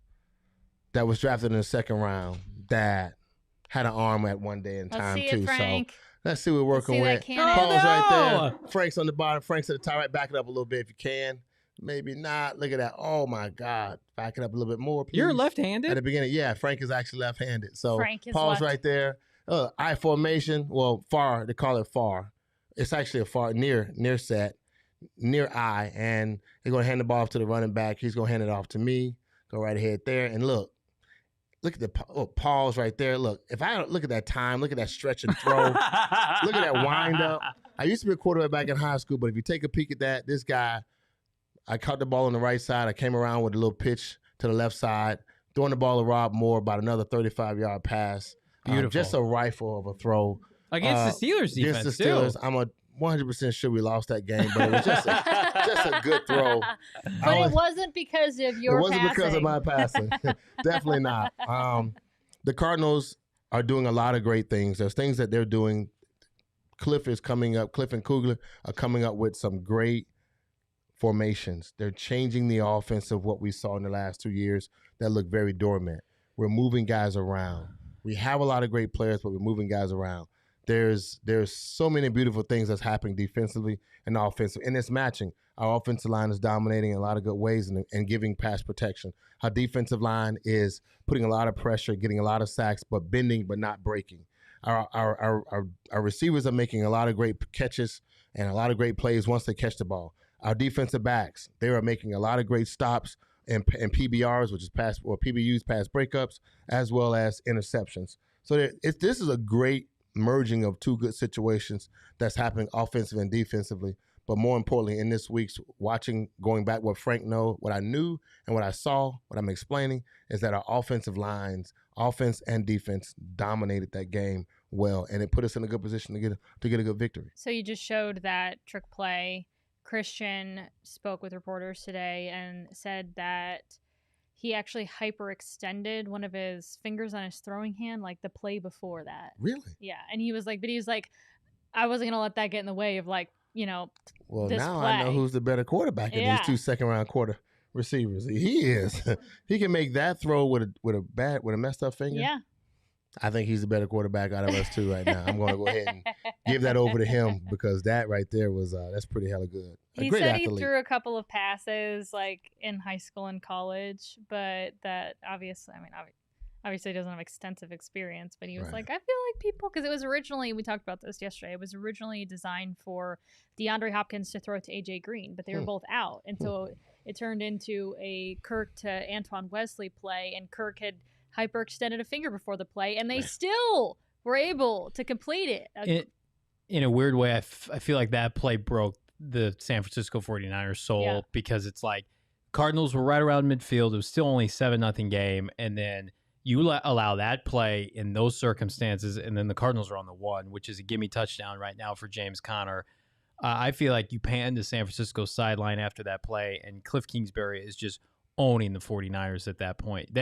that was drafted in the second round that had an arm at one day in time too. Frank. So let's see what we're working with. Pause right there. Frank's on the bottom. Frank's at the top right. Back it up a little bit if you can. Maybe not. Look at that. Oh, my God. Back it up a little bit more, please. You're left-handed? At the beginning, yeah. Frank is actually left-handed. So Frank is pause left. right there. I formation. Well, far. They call it far. It's actually a far, near set, near I. And they're going to hand the ball off to the running back. He's going to hand it off to me. Go right ahead there. And look at the pause right there. Look, if I look at that time, look at that stretch and throw. Look at that wind up. I used to be a quarterback in high school, but if you take a peek at that, this guy, I caught the ball on the right side. I came around with a little pitch to the left side, throwing the ball to Rob Moore, about another 35-yard pass. Beautiful. Just a rifle of a throw. Against the Steelers defense, against the Steelers, too. I'm 100% sure we lost that game, but it was just a good throw. But it wasn't because of your passing. It wasn't because of my passing. Definitely not. The Cardinals are doing a lot of great things. There's things that they're doing. Cliff and Kugler are coming up with some great formations. They're changing the offense of what we saw in the last 2 years that look very dormant. We're moving guys around. We have a lot of great players, but we're moving guys around. There's so many beautiful things that's happening defensively and offensively, and it's matching. Our offensive line is dominating in a lot of good ways and giving pass protection. Our defensive line is putting a lot of pressure, getting a lot of sacks, but bending but not breaking. Our receivers are making a lot of great catches and a lot of great plays once they catch the ball. Our defensive backs, they are making a lot of great stops and PBRs, which is PBUs, pass breakups, as well as interceptions. So this is a great merging of two good situations that's happening offensively and defensively. But more importantly, in this week's going back what Frank what I knew and what I saw, what I'm explaining is that our offensive lines, offense and defense, dominated that game well, and it put us in a good position to get a good victory. So you just showed that trick play. Chierstin spoke with reporters today and said that he actually hyperextended one of his fingers on his throwing hand, like the play before that. Really? Yeah, and he was like, I wasn't gonna let that get in the way of Well, this now play. I know who's the better quarterback in these two second-round quarter receivers. He is. He can make that throw with a messed up finger. Yeah. I think he's the better quarterback out of us two right now. I'm going to go ahead and give that over to him because that right there was that's pretty hella good. He said he threw a couple of passes in high school and college, but that obviously he doesn't have extensive experience, but he was like, I feel like people, because it was originally, we talked about this yesterday, it was originally designed for DeAndre Hopkins to throw to AJ Green, but they were both out. And so it turned into a Kirk to Antoine Wesley play, and Kirk had hyperextended a finger before the play, and they still were able to complete it. In a weird way, I feel like that play broke the San Francisco 49ers soul because it's like Cardinals were right around midfield. It was still only 7-0 game, and then you allow that play in those circumstances, and then the Cardinals are on the one, which is a gimme touchdown right now for James Conner. I feel like you pan to San Francisco's sideline after that play, and Cliff Kingsbury is just owning the 49ers at that point.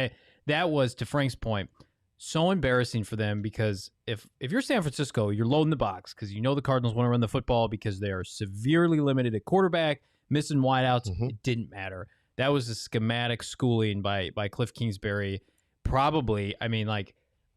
That was, to Frank's point, so embarrassing for them because if you're San Francisco, you're loading the box because you know the Cardinals want to run the football because they are severely limited at quarterback, missing wideouts. It didn't matter. That was a schematic schooling by Cliff Kingsbury. Probably,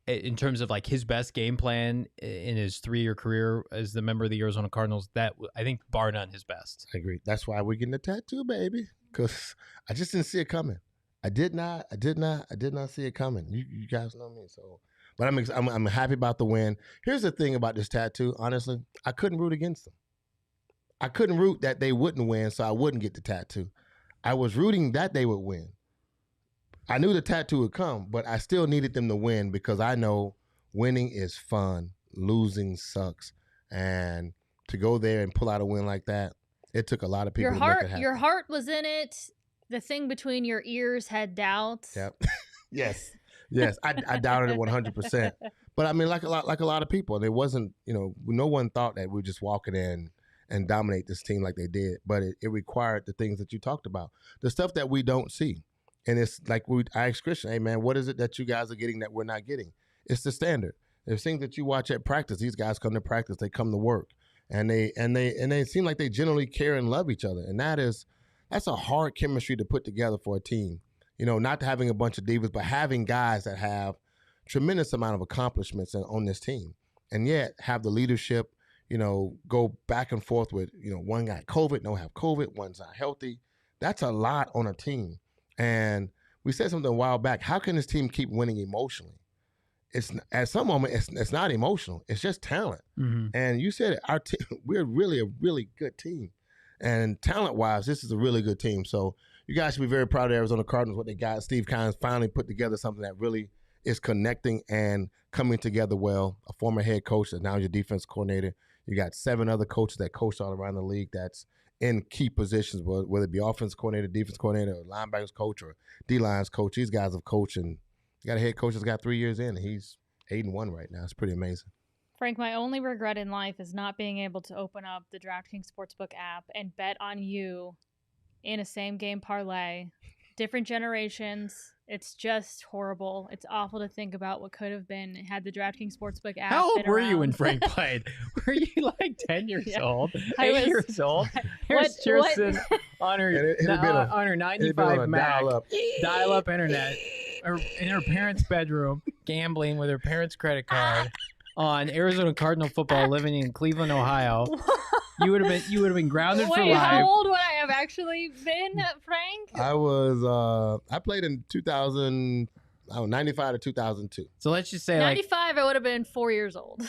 in terms of his best game plan in his 3-year career as the member of the Arizona Cardinals, that I think bar none his best. I agree. That's why we're getting the tattoo, baby, because I just didn't see it coming. I did not see it coming. You guys know me, so. But I'm happy about the win. Here's the thing about this tattoo. Honestly, I couldn't root against them. I couldn't root that they wouldn't win, so I wouldn't get the tattoo. I was rooting that they would win. I knew the tattoo would come, but I still needed them to win because I know winning is fun, losing sucks, and to go there and pull out a win like that, it took a lot of people to make it happen. Your heart was in it. The thing between your ears had doubts. Yep. Yes. I doubted it 100%. But like a lot of people, and it wasn't, no one thought that we'd just walk it in and dominate this team like they did. But it required the things that you talked about, the stuff that we don't see. And it's like I asked Christian, hey man, what is it that you guys are getting that we're not getting? It's the standard. There's things that you watch at practice. These guys come to practice, they come to work, and they seem like they generally care and love each other. And that's a hard chemistry to put together for a team. Not having a bunch of divas, but having guys that have tremendous amount of accomplishments on this team, and yet have the leadership, go back and forth with, one guy COVID, no have COVID, one's not healthy. That's a lot on a team. And we said something a while back. How can this team keep winning emotionally? It's at some moment it's not emotional. It's just talent. Mm-hmm. And you said it. Our team, we're really a really good team. And talent-wise, this is a really good team. So you guys should be very proud of Arizona Cardinals, what they got. Steve Keim's finally put together something that really is connecting and coming together well. A former head coach that's now your defense coordinator. You got 7 other coaches that coach all around the league that's in key positions, whether it be offense coordinator, defense coordinator, or linebackers coach, or D-lines coach. These guys have coached, and you got a head coach that's got 3 years in, and he's 8-1 right now. It's pretty amazing. Frank, my only regret in life is not being able to open up the DraftKings Sportsbook app and bet on you in a same-game parlay. Different generations. It's just horrible. It's awful to think about what could have been had the DraftKings Sportsbook app. How old been were you around. when Frank played? Were you like 10 years old? I 8 was- years old? Here's Chierstin on her 95 Mac, dial-up internet, in her parents' bedroom, gambling with her parents' credit card on Arizona Cardinal football, living in Cleveland, Ohio. You would have been grounded for Wait, life. how old would I have actually been, Frank? I played in 95 to 2002. So let's just say 95, I would have been 4 years old.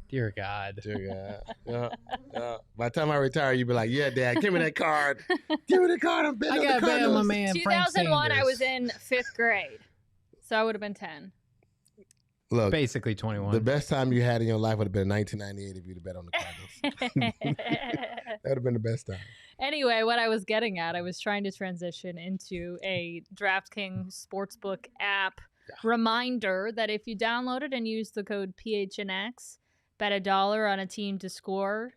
Dear God. Yeah. By the time I retire, you'd be like, yeah, Dad, give me that card. Give me the card. I'm betting I on got the to bet on my Cardinals. man, Frank 2001, I Sanders. was in 5th grade. So I would have been 10. Look, Basically 21. the best time you had in your life would have been 1998 if you'd have bet on the Cardinals. That would have been the best time. Anyway, what I was getting at, I was trying to transition into a DraftKings Sportsbook app reminder that if you download it and use the code PHNX, bet $1 on a team to score,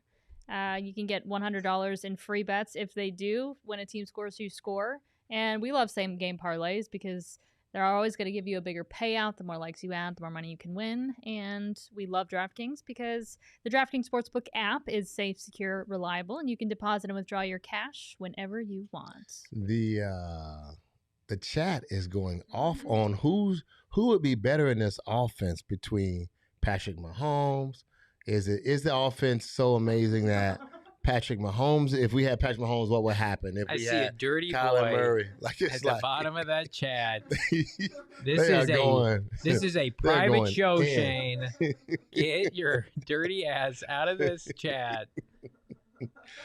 you can get $100 in free bets if they do. When a team scores, you score. And we love same game parlays because they're always going to give you a bigger payout. The more likes you add, the more money you can win. And we love DraftKings because the DraftKings Sportsbook app is safe, secure, reliable, and you can deposit and withdraw your cash whenever you want. The chat is going off on who would be better in this offense between Patrick Mahomes. Is the offense so amazing that Patrick Mahomes, if we had Patrick Mahomes, what would happen? If I we see had a dirty Kyler boy Murray, like at the bottom of that chat. This This is a private going show, in. Shane. Get your dirty ass out of this chat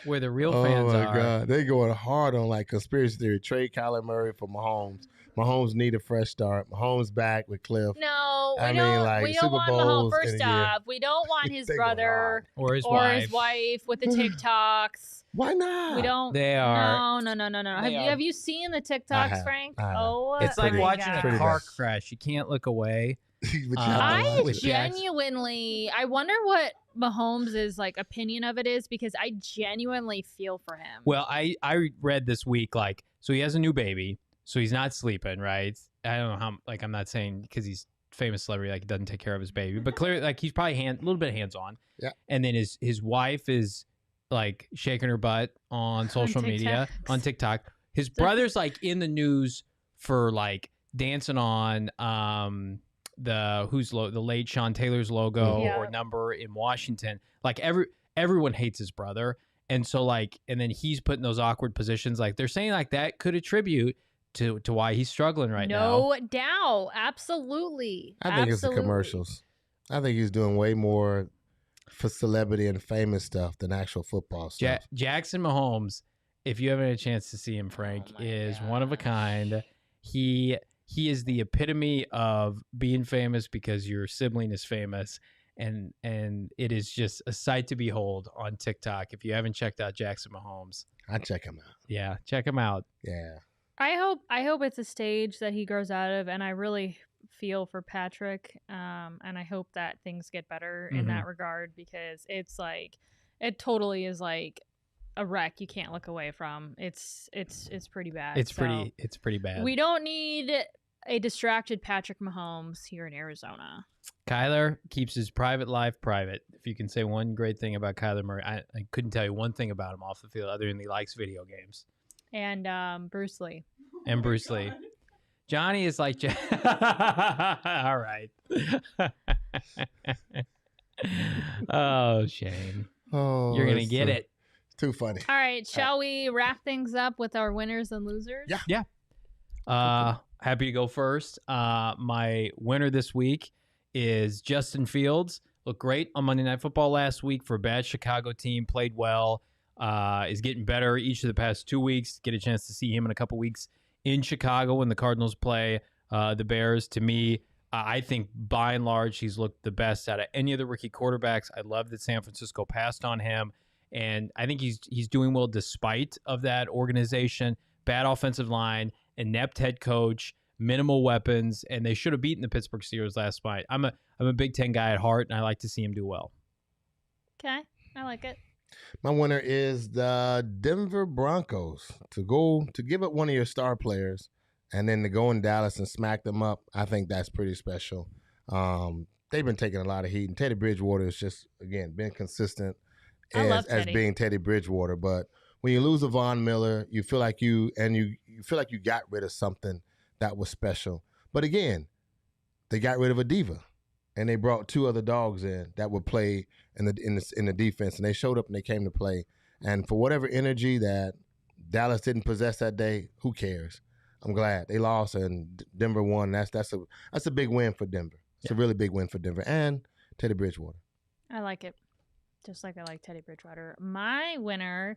where the real fans are. Oh my God, they going hard on like conspiracy theory. Trade Kyler Murray for Mahomes. Mahomes need a fresh start. Mahomes back with Cliff. No, we I mean, don't. like, We don't Super want Bowls Mahomes. in First a year. off, we don't want his They go brother Or his or wife. his wife with the TikToks. Why not? We don't. They are. No. They are. Have you seen the I TikToks, have. Frank? I have. Oh, It's like my watching God. a Pretty car bad. crash. You can't look away. But you have to I watch it. genuinely, I wonder what Mahomes' like opinion of it is because I genuinely feel for him. Well, I read this week, like, so he has a new baby, so he's not sleeping, right? I don't know how, like, I'm not saying because he's famous celebrity, like, he doesn't take care of his baby, but clearly, like, he's probably a little bit hands-on. Yeah. And then his wife is, like, shaking her butt on social media, on TikTok. His brother's, like, in the news for, like, dancing on the late Sean Taylor's logo Yeah. or number in Washington. Like, everyone hates his brother. And so, like, and then he's put in those awkward positions. Like, they're saying, like, that could attribute to why he's struggling right now. No doubt. Absolutely. I think it's the Absolutely. commercials. I think he's doing way more for celebrity and famous stuff than actual football stuff. Jackson Mahomes, if you haven't had a chance to see him, Frank, is one of a kind. He is the epitome of being famous because your sibling is famous. And it is just a sight to behold on TikTok. If you haven't checked out Jackson Mahomes, I check him out. yeah, check him out. Yeah. I hope it's a stage that he grows out of, and I really feel for Patrick, and I hope that things get better in that regard because it's like it totally is like a wreck you can't look away from. It's pretty bad. It's pretty bad. We don't need a distracted Patrick Mahomes here in Arizona. Kyler keeps his private life private. If you can say one great thing about Kyler Murray, I couldn't tell you one thing about him off the field other than he likes video games. And Bruce Lee. And Bruce Lee. Johnny is like, all right. Oh, Shane. Oh, You're going to it's get it. too funny. All right, shall we wrap things up with our winners and losers? Yeah. Happy to go first. My winner this week is Justin Fields. Looked great on Monday Night Football last week for a bad Chicago team. Played well. Is getting better each of the past 2 weeks. Get a chance to see him in a couple weeks in Chicago when the Cardinals play the Bears. To me, I think by and large he's looked the best out of any of the rookie quarterbacks. I love that San Francisco passed on him, And I think he's doing well despite of that organization, bad offensive line, inept head coach, minimal weapons, and they should have beaten the Pittsburgh Steelers last night. I'm a Big Ten guy at heart, and I like to see him do well. Okay, I like it. My winner is the Denver Broncos. To give up one of your star players and then to go in Dallas and smack them up, I think that's pretty special. They've been taking a lot of heat, and Teddy Bridgewater has just, again, been consistent as being Teddy Bridgewater. But when you lose a Von Miller, you feel like you feel like you got rid of something that was special. But again, they got rid of a diva, and they brought two other dogs in that would play in the defense, and they showed up and they came to play. And for whatever energy that Dallas didn't possess that day, who cares? I'm glad they lost and Denver won. That's a big win for Denver. It's a really big win for Denver and Teddy Bridgewater. I like it. Just like I like Teddy Bridgewater. My winner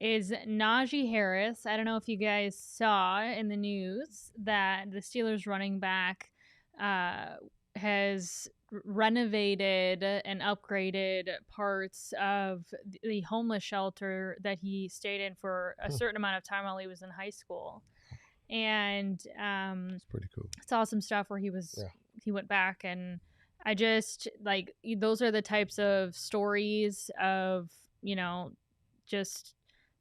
is Najee Harris. I don't know if you guys saw in the news that the Steelers running back has renovated and upgraded parts of the homeless shelter that he stayed in for a certain amount of time while he was in high school. And it's pretty cool. Saw some stuff where he went back, and I just like, those are the types of stories of, just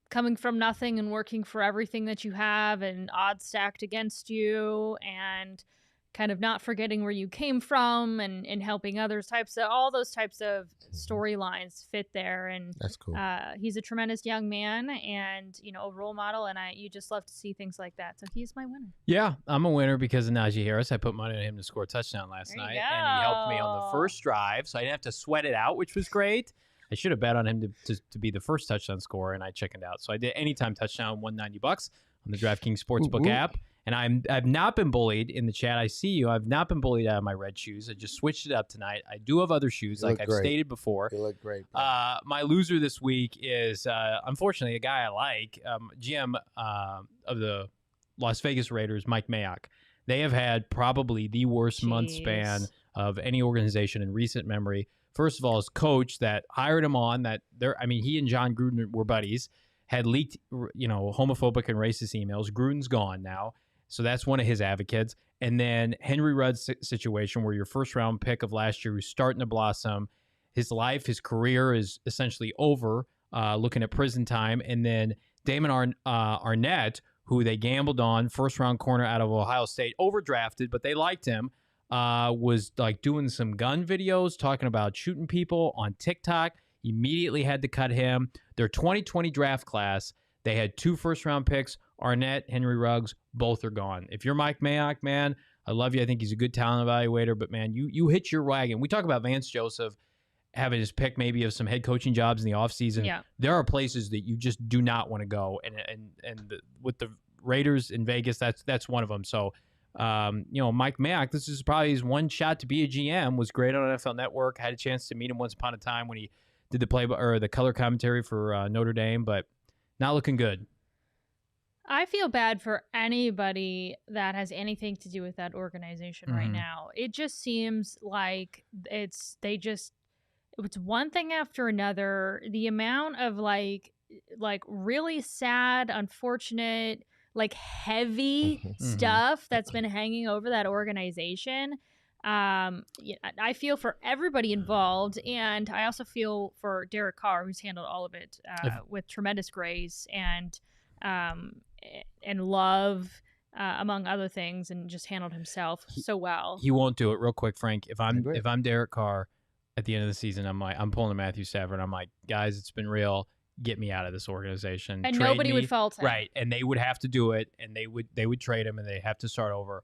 coming from nothing and working for everything that you have and odds stacked against you and kind of not forgetting where you came from and helping others. All those types of storylines fit there. And that's cool. He's a tremendous young man and, a role model. And you just love to see things like that. So he's my winner. Yeah, I'm a winner because of Najee Harris. I put money on him to score a touchdown last night. And he helped me on the first drive. So I didn't have to sweat it out, which was great. I should have bet on him to be the first touchdown scorer, and I chickened out. So I did anytime touchdown, $190 on the DraftKings Sportsbook app. And I've not been bullied in the chat. I see you. I've not been bullied out of my red shoes. I just switched it up tonight. I do have other shoes, like I've stated before. They look great. My loser this week is, unfortunately, a guy I like, GM of the Las Vegas Raiders, Mike Mayock. They have had probably the worst month span of any organization in recent memory. First of all, his coach that hired him on, he and John Gruden were buddies, had leaked, homophobic and racist emails. Gruden's gone now. So that's one of his advocates. And then Henry Rudd's situation where your first round pick of last year was starting to blossom. His career is essentially over, looking at prison time. And then Damon Arnett, who they gambled on, first round corner out of Ohio State, overdrafted, but they liked him, was like doing some gun videos, talking about shooting people on TikTok. Immediately had to cut him. Their 2020 draft class, they had 2 first-round picks, Arnett, Henry Ruggs, both are gone. If you're Mike Mayock, man, I love you. I think he's a good talent evaluator, but, man, you hit your wagon. We talk about Vance Joseph having his pick maybe of some head coaching jobs in the offseason. Yeah. There are places that you just do not want to go, and with the Raiders in Vegas, that's one of them. So, Mike Mayock, this is probably his one shot to be a GM, was great on NFL Network, had a chance to meet him once upon a time when he did the color commentary for Notre Dame, but not looking good. I feel bad for anybody that has anything to do with that organization right now. It just seems like it's one thing after another. The amount of like really sad, unfortunate, like heavy stuff that's been hanging over that organization. I feel for everybody involved, and I also feel for Derek Carr, who's handled all of it with tremendous grace and love, among other things, and just handled himself so well. He won't do it. Real quick, Frank. If I'm Derek Carr at the end of the season, I'm pulling a Matthew Stafford. I'm like, guys, it's been real. Get me out of this organization. And nobody would fault him. Right. And they would have to do it, and they would trade him, and they have to start over.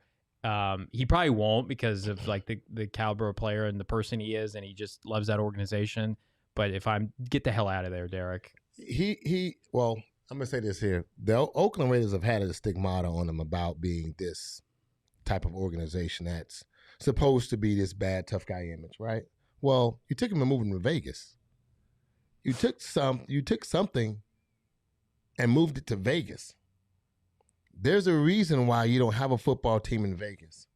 He probably won't because of like the caliber of player and the person he is, and he just loves that organization. But get the hell out of there, Derek. Well, I'm gonna say this here: the Oakland Raiders have had a stigmata on them about being this type of organization that's supposed to be this bad tough guy image, right? Well, you took him and moved him to Vegas. You took something and moved it to Vegas. There's a reason why you don't have a football team in Vegas.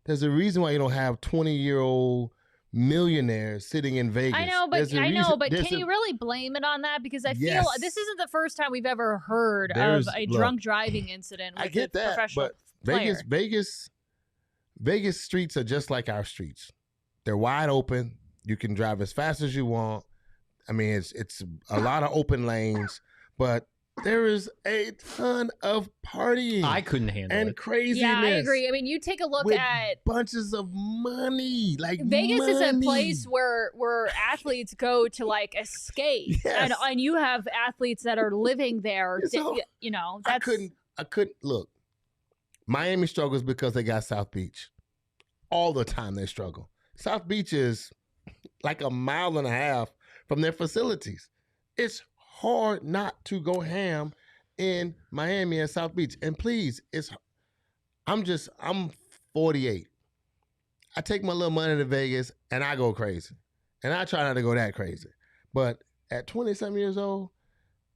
There's a reason why you don't have 20-year-old millionaires sitting in Vegas. I know, but can you really blame it on that? Because I feel this isn't the first time we've ever heard of a drunk driving incident with a professional player. Vegas streets are just like our streets. They're wide open. You can drive as fast as you want. I mean, it's a lot of open lanes, but there is a ton of partying. I couldn't handle and it. Craziness. Yeah, I agree. I mean, you take a look at bunches of money. Like Vegas is a place where athletes go to like escape, and you have athletes that are living there. So, you know, I couldn't look. Miami struggles because they got South Beach. All the time they struggle. South Beach is like a mile and a half from their facilities. It's hard not to go ham in Miami and South Beach. And please, I'm 48. I take my little money to Vegas and I go crazy. And I try not to go that crazy. But at 27 years old,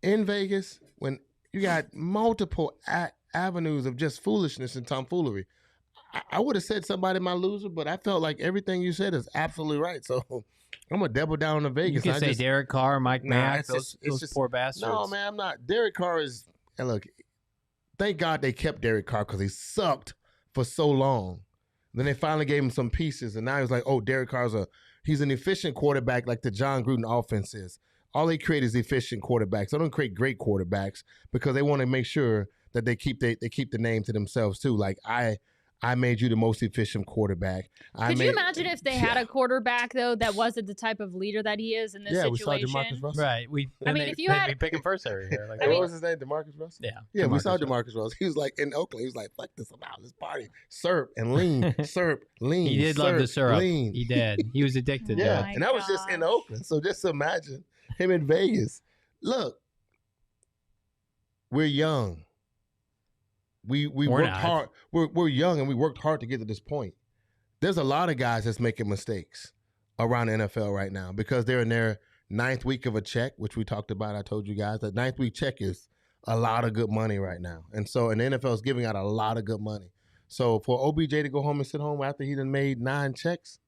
in Vegas, when you got multiple avenues of just foolishness and tomfoolery, I would have said somebody my loser, but I felt like everything you said is absolutely right. So I'm going to double down on the Vegas. You can say Derek Carr, Mike Mack, those poor bastards. No, man, I'm not. Derek Carr is, and look, thank God they kept Derek Carr because he sucked for so long. Then they finally gave him some pieces, and now he's like, oh, Derek Carr's he's an efficient quarterback like the John Gruden offense is. All they create is efficient quarterbacks. They don't create great quarterbacks because they want to make sure that they keep the name to themselves too. Like I made you the most efficient quarterback. Could you imagine if they had a quarterback, though, that wasn't the type of leader that he is in this situation? Yeah, we saw DeMarcus Russell. Right. If you had... We pick him first every year. Like, what was his name? DeMarcus Russell? Yeah. Yeah, we saw DeMarcus Russell. He was like, in Oakland, he was like, fuck this, about this party. Syrup and lean. Syrup, lean. He did love the syrup. Lean. He did. He was addicted to it. And that was just in Oakland. So just imagine him in Vegas. Look, we're young. We worked hard. We're young and we worked hard to get to this point. There's a lot of guys that's making mistakes around the NFL right now because they're in their 9th week of a check, which we talked about. I told you guys that 9th week check is a lot of good money right now. And the NFL is giving out a lot of good money. So for OBJ to go home and sit home after he done made 9 checks,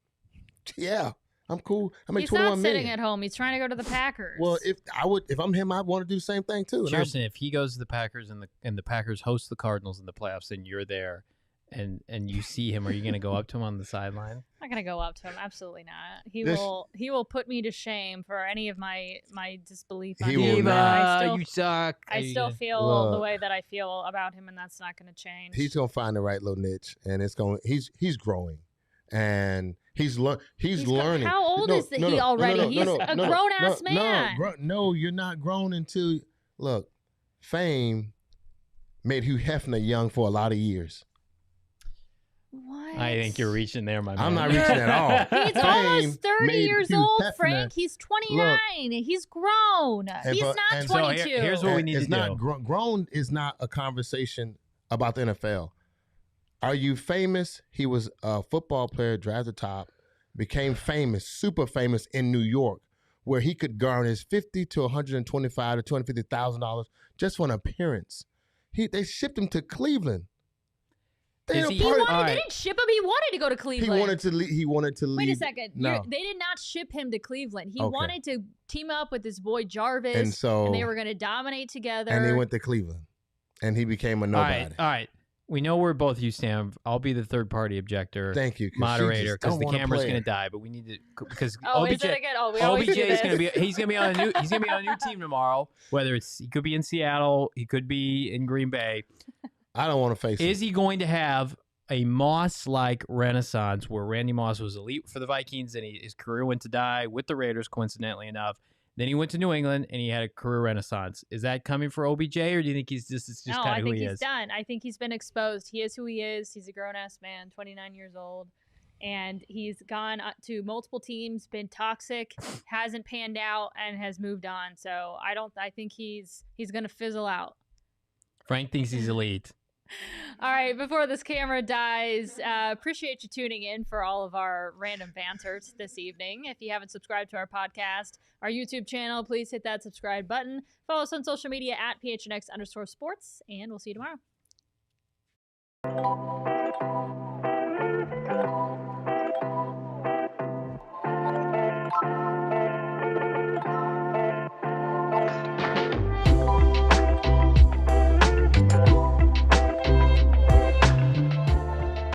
yeah, I'm cool. I make 21 million. He's not sitting at home. He's trying to go to the Packers. Well, if I'm him, I'd want to do the same thing too. Chierstin, if he goes to the Packers and the Packers host the Cardinals in the playoffs and you're there and you see him, are you going to go up to him on the sideline? I'm not going to go up to him. Absolutely not. He will put me to shame for any of my disbelief. He will not. You suck. I still feel the way that I feel about him, and that's not going to change. He's going to find the right little niche, and he's growing, and he's learning. How old is he already? He's a grown-ass man. No, you're not grown until, look, fame made Hugh Hefner young for a lot of years. What? I think you're reaching there, my man. I'm not reaching at all. He's almost 30 years old, Frank. He's 29. He's grown. He's not 22. So here's what we need to do. Grown is not a conversation about the NFL. Are you famous? He was a football player, drafted top, became famous, super famous in New York, where he could garner his $50 to $125 to $250,000 just for an appearance. They shipped him to Cleveland. They didn't ship him. He wanted to go to Cleveland. He wanted to leave. Wait a second. No. They did not ship him to Cleveland. He wanted to team up with his boy Jarvis, and they were going to dominate together. And they went to Cleveland, and he became a nobody. All right. We know where both you stand. I'll be the third-party objector. Thank you, moderator, because the camera's going to die. But we need to because OBJ is going to be. He's going to be on a new team tomorrow. Whether he could be in Seattle, he could be in Green Bay. I don't want to face him. Is he going to have a Moss-like renaissance where Randy Moss was elite for the Vikings and his career went to die with the Raiders, coincidentally enough? Then he went to New England and he had a career renaissance. Is that coming for OBJ, or do you think he's just kind of who he is? No, I think he's done. I think he's been exposed. He is who he is. He's a grown-ass man, 29 years old. And he's gone to multiple teams, been toxic, hasn't panned out, and has moved on. So I think he's going to fizzle out. Frank thinks he's elite. All right, before this camera dies, appreciate you tuning in for all of our random banters this evening. If you haven't subscribed to our podcast, our YouTube channel, please hit that subscribe button. Follow us on social media at PHNX_sports, and we'll see you tomorrow.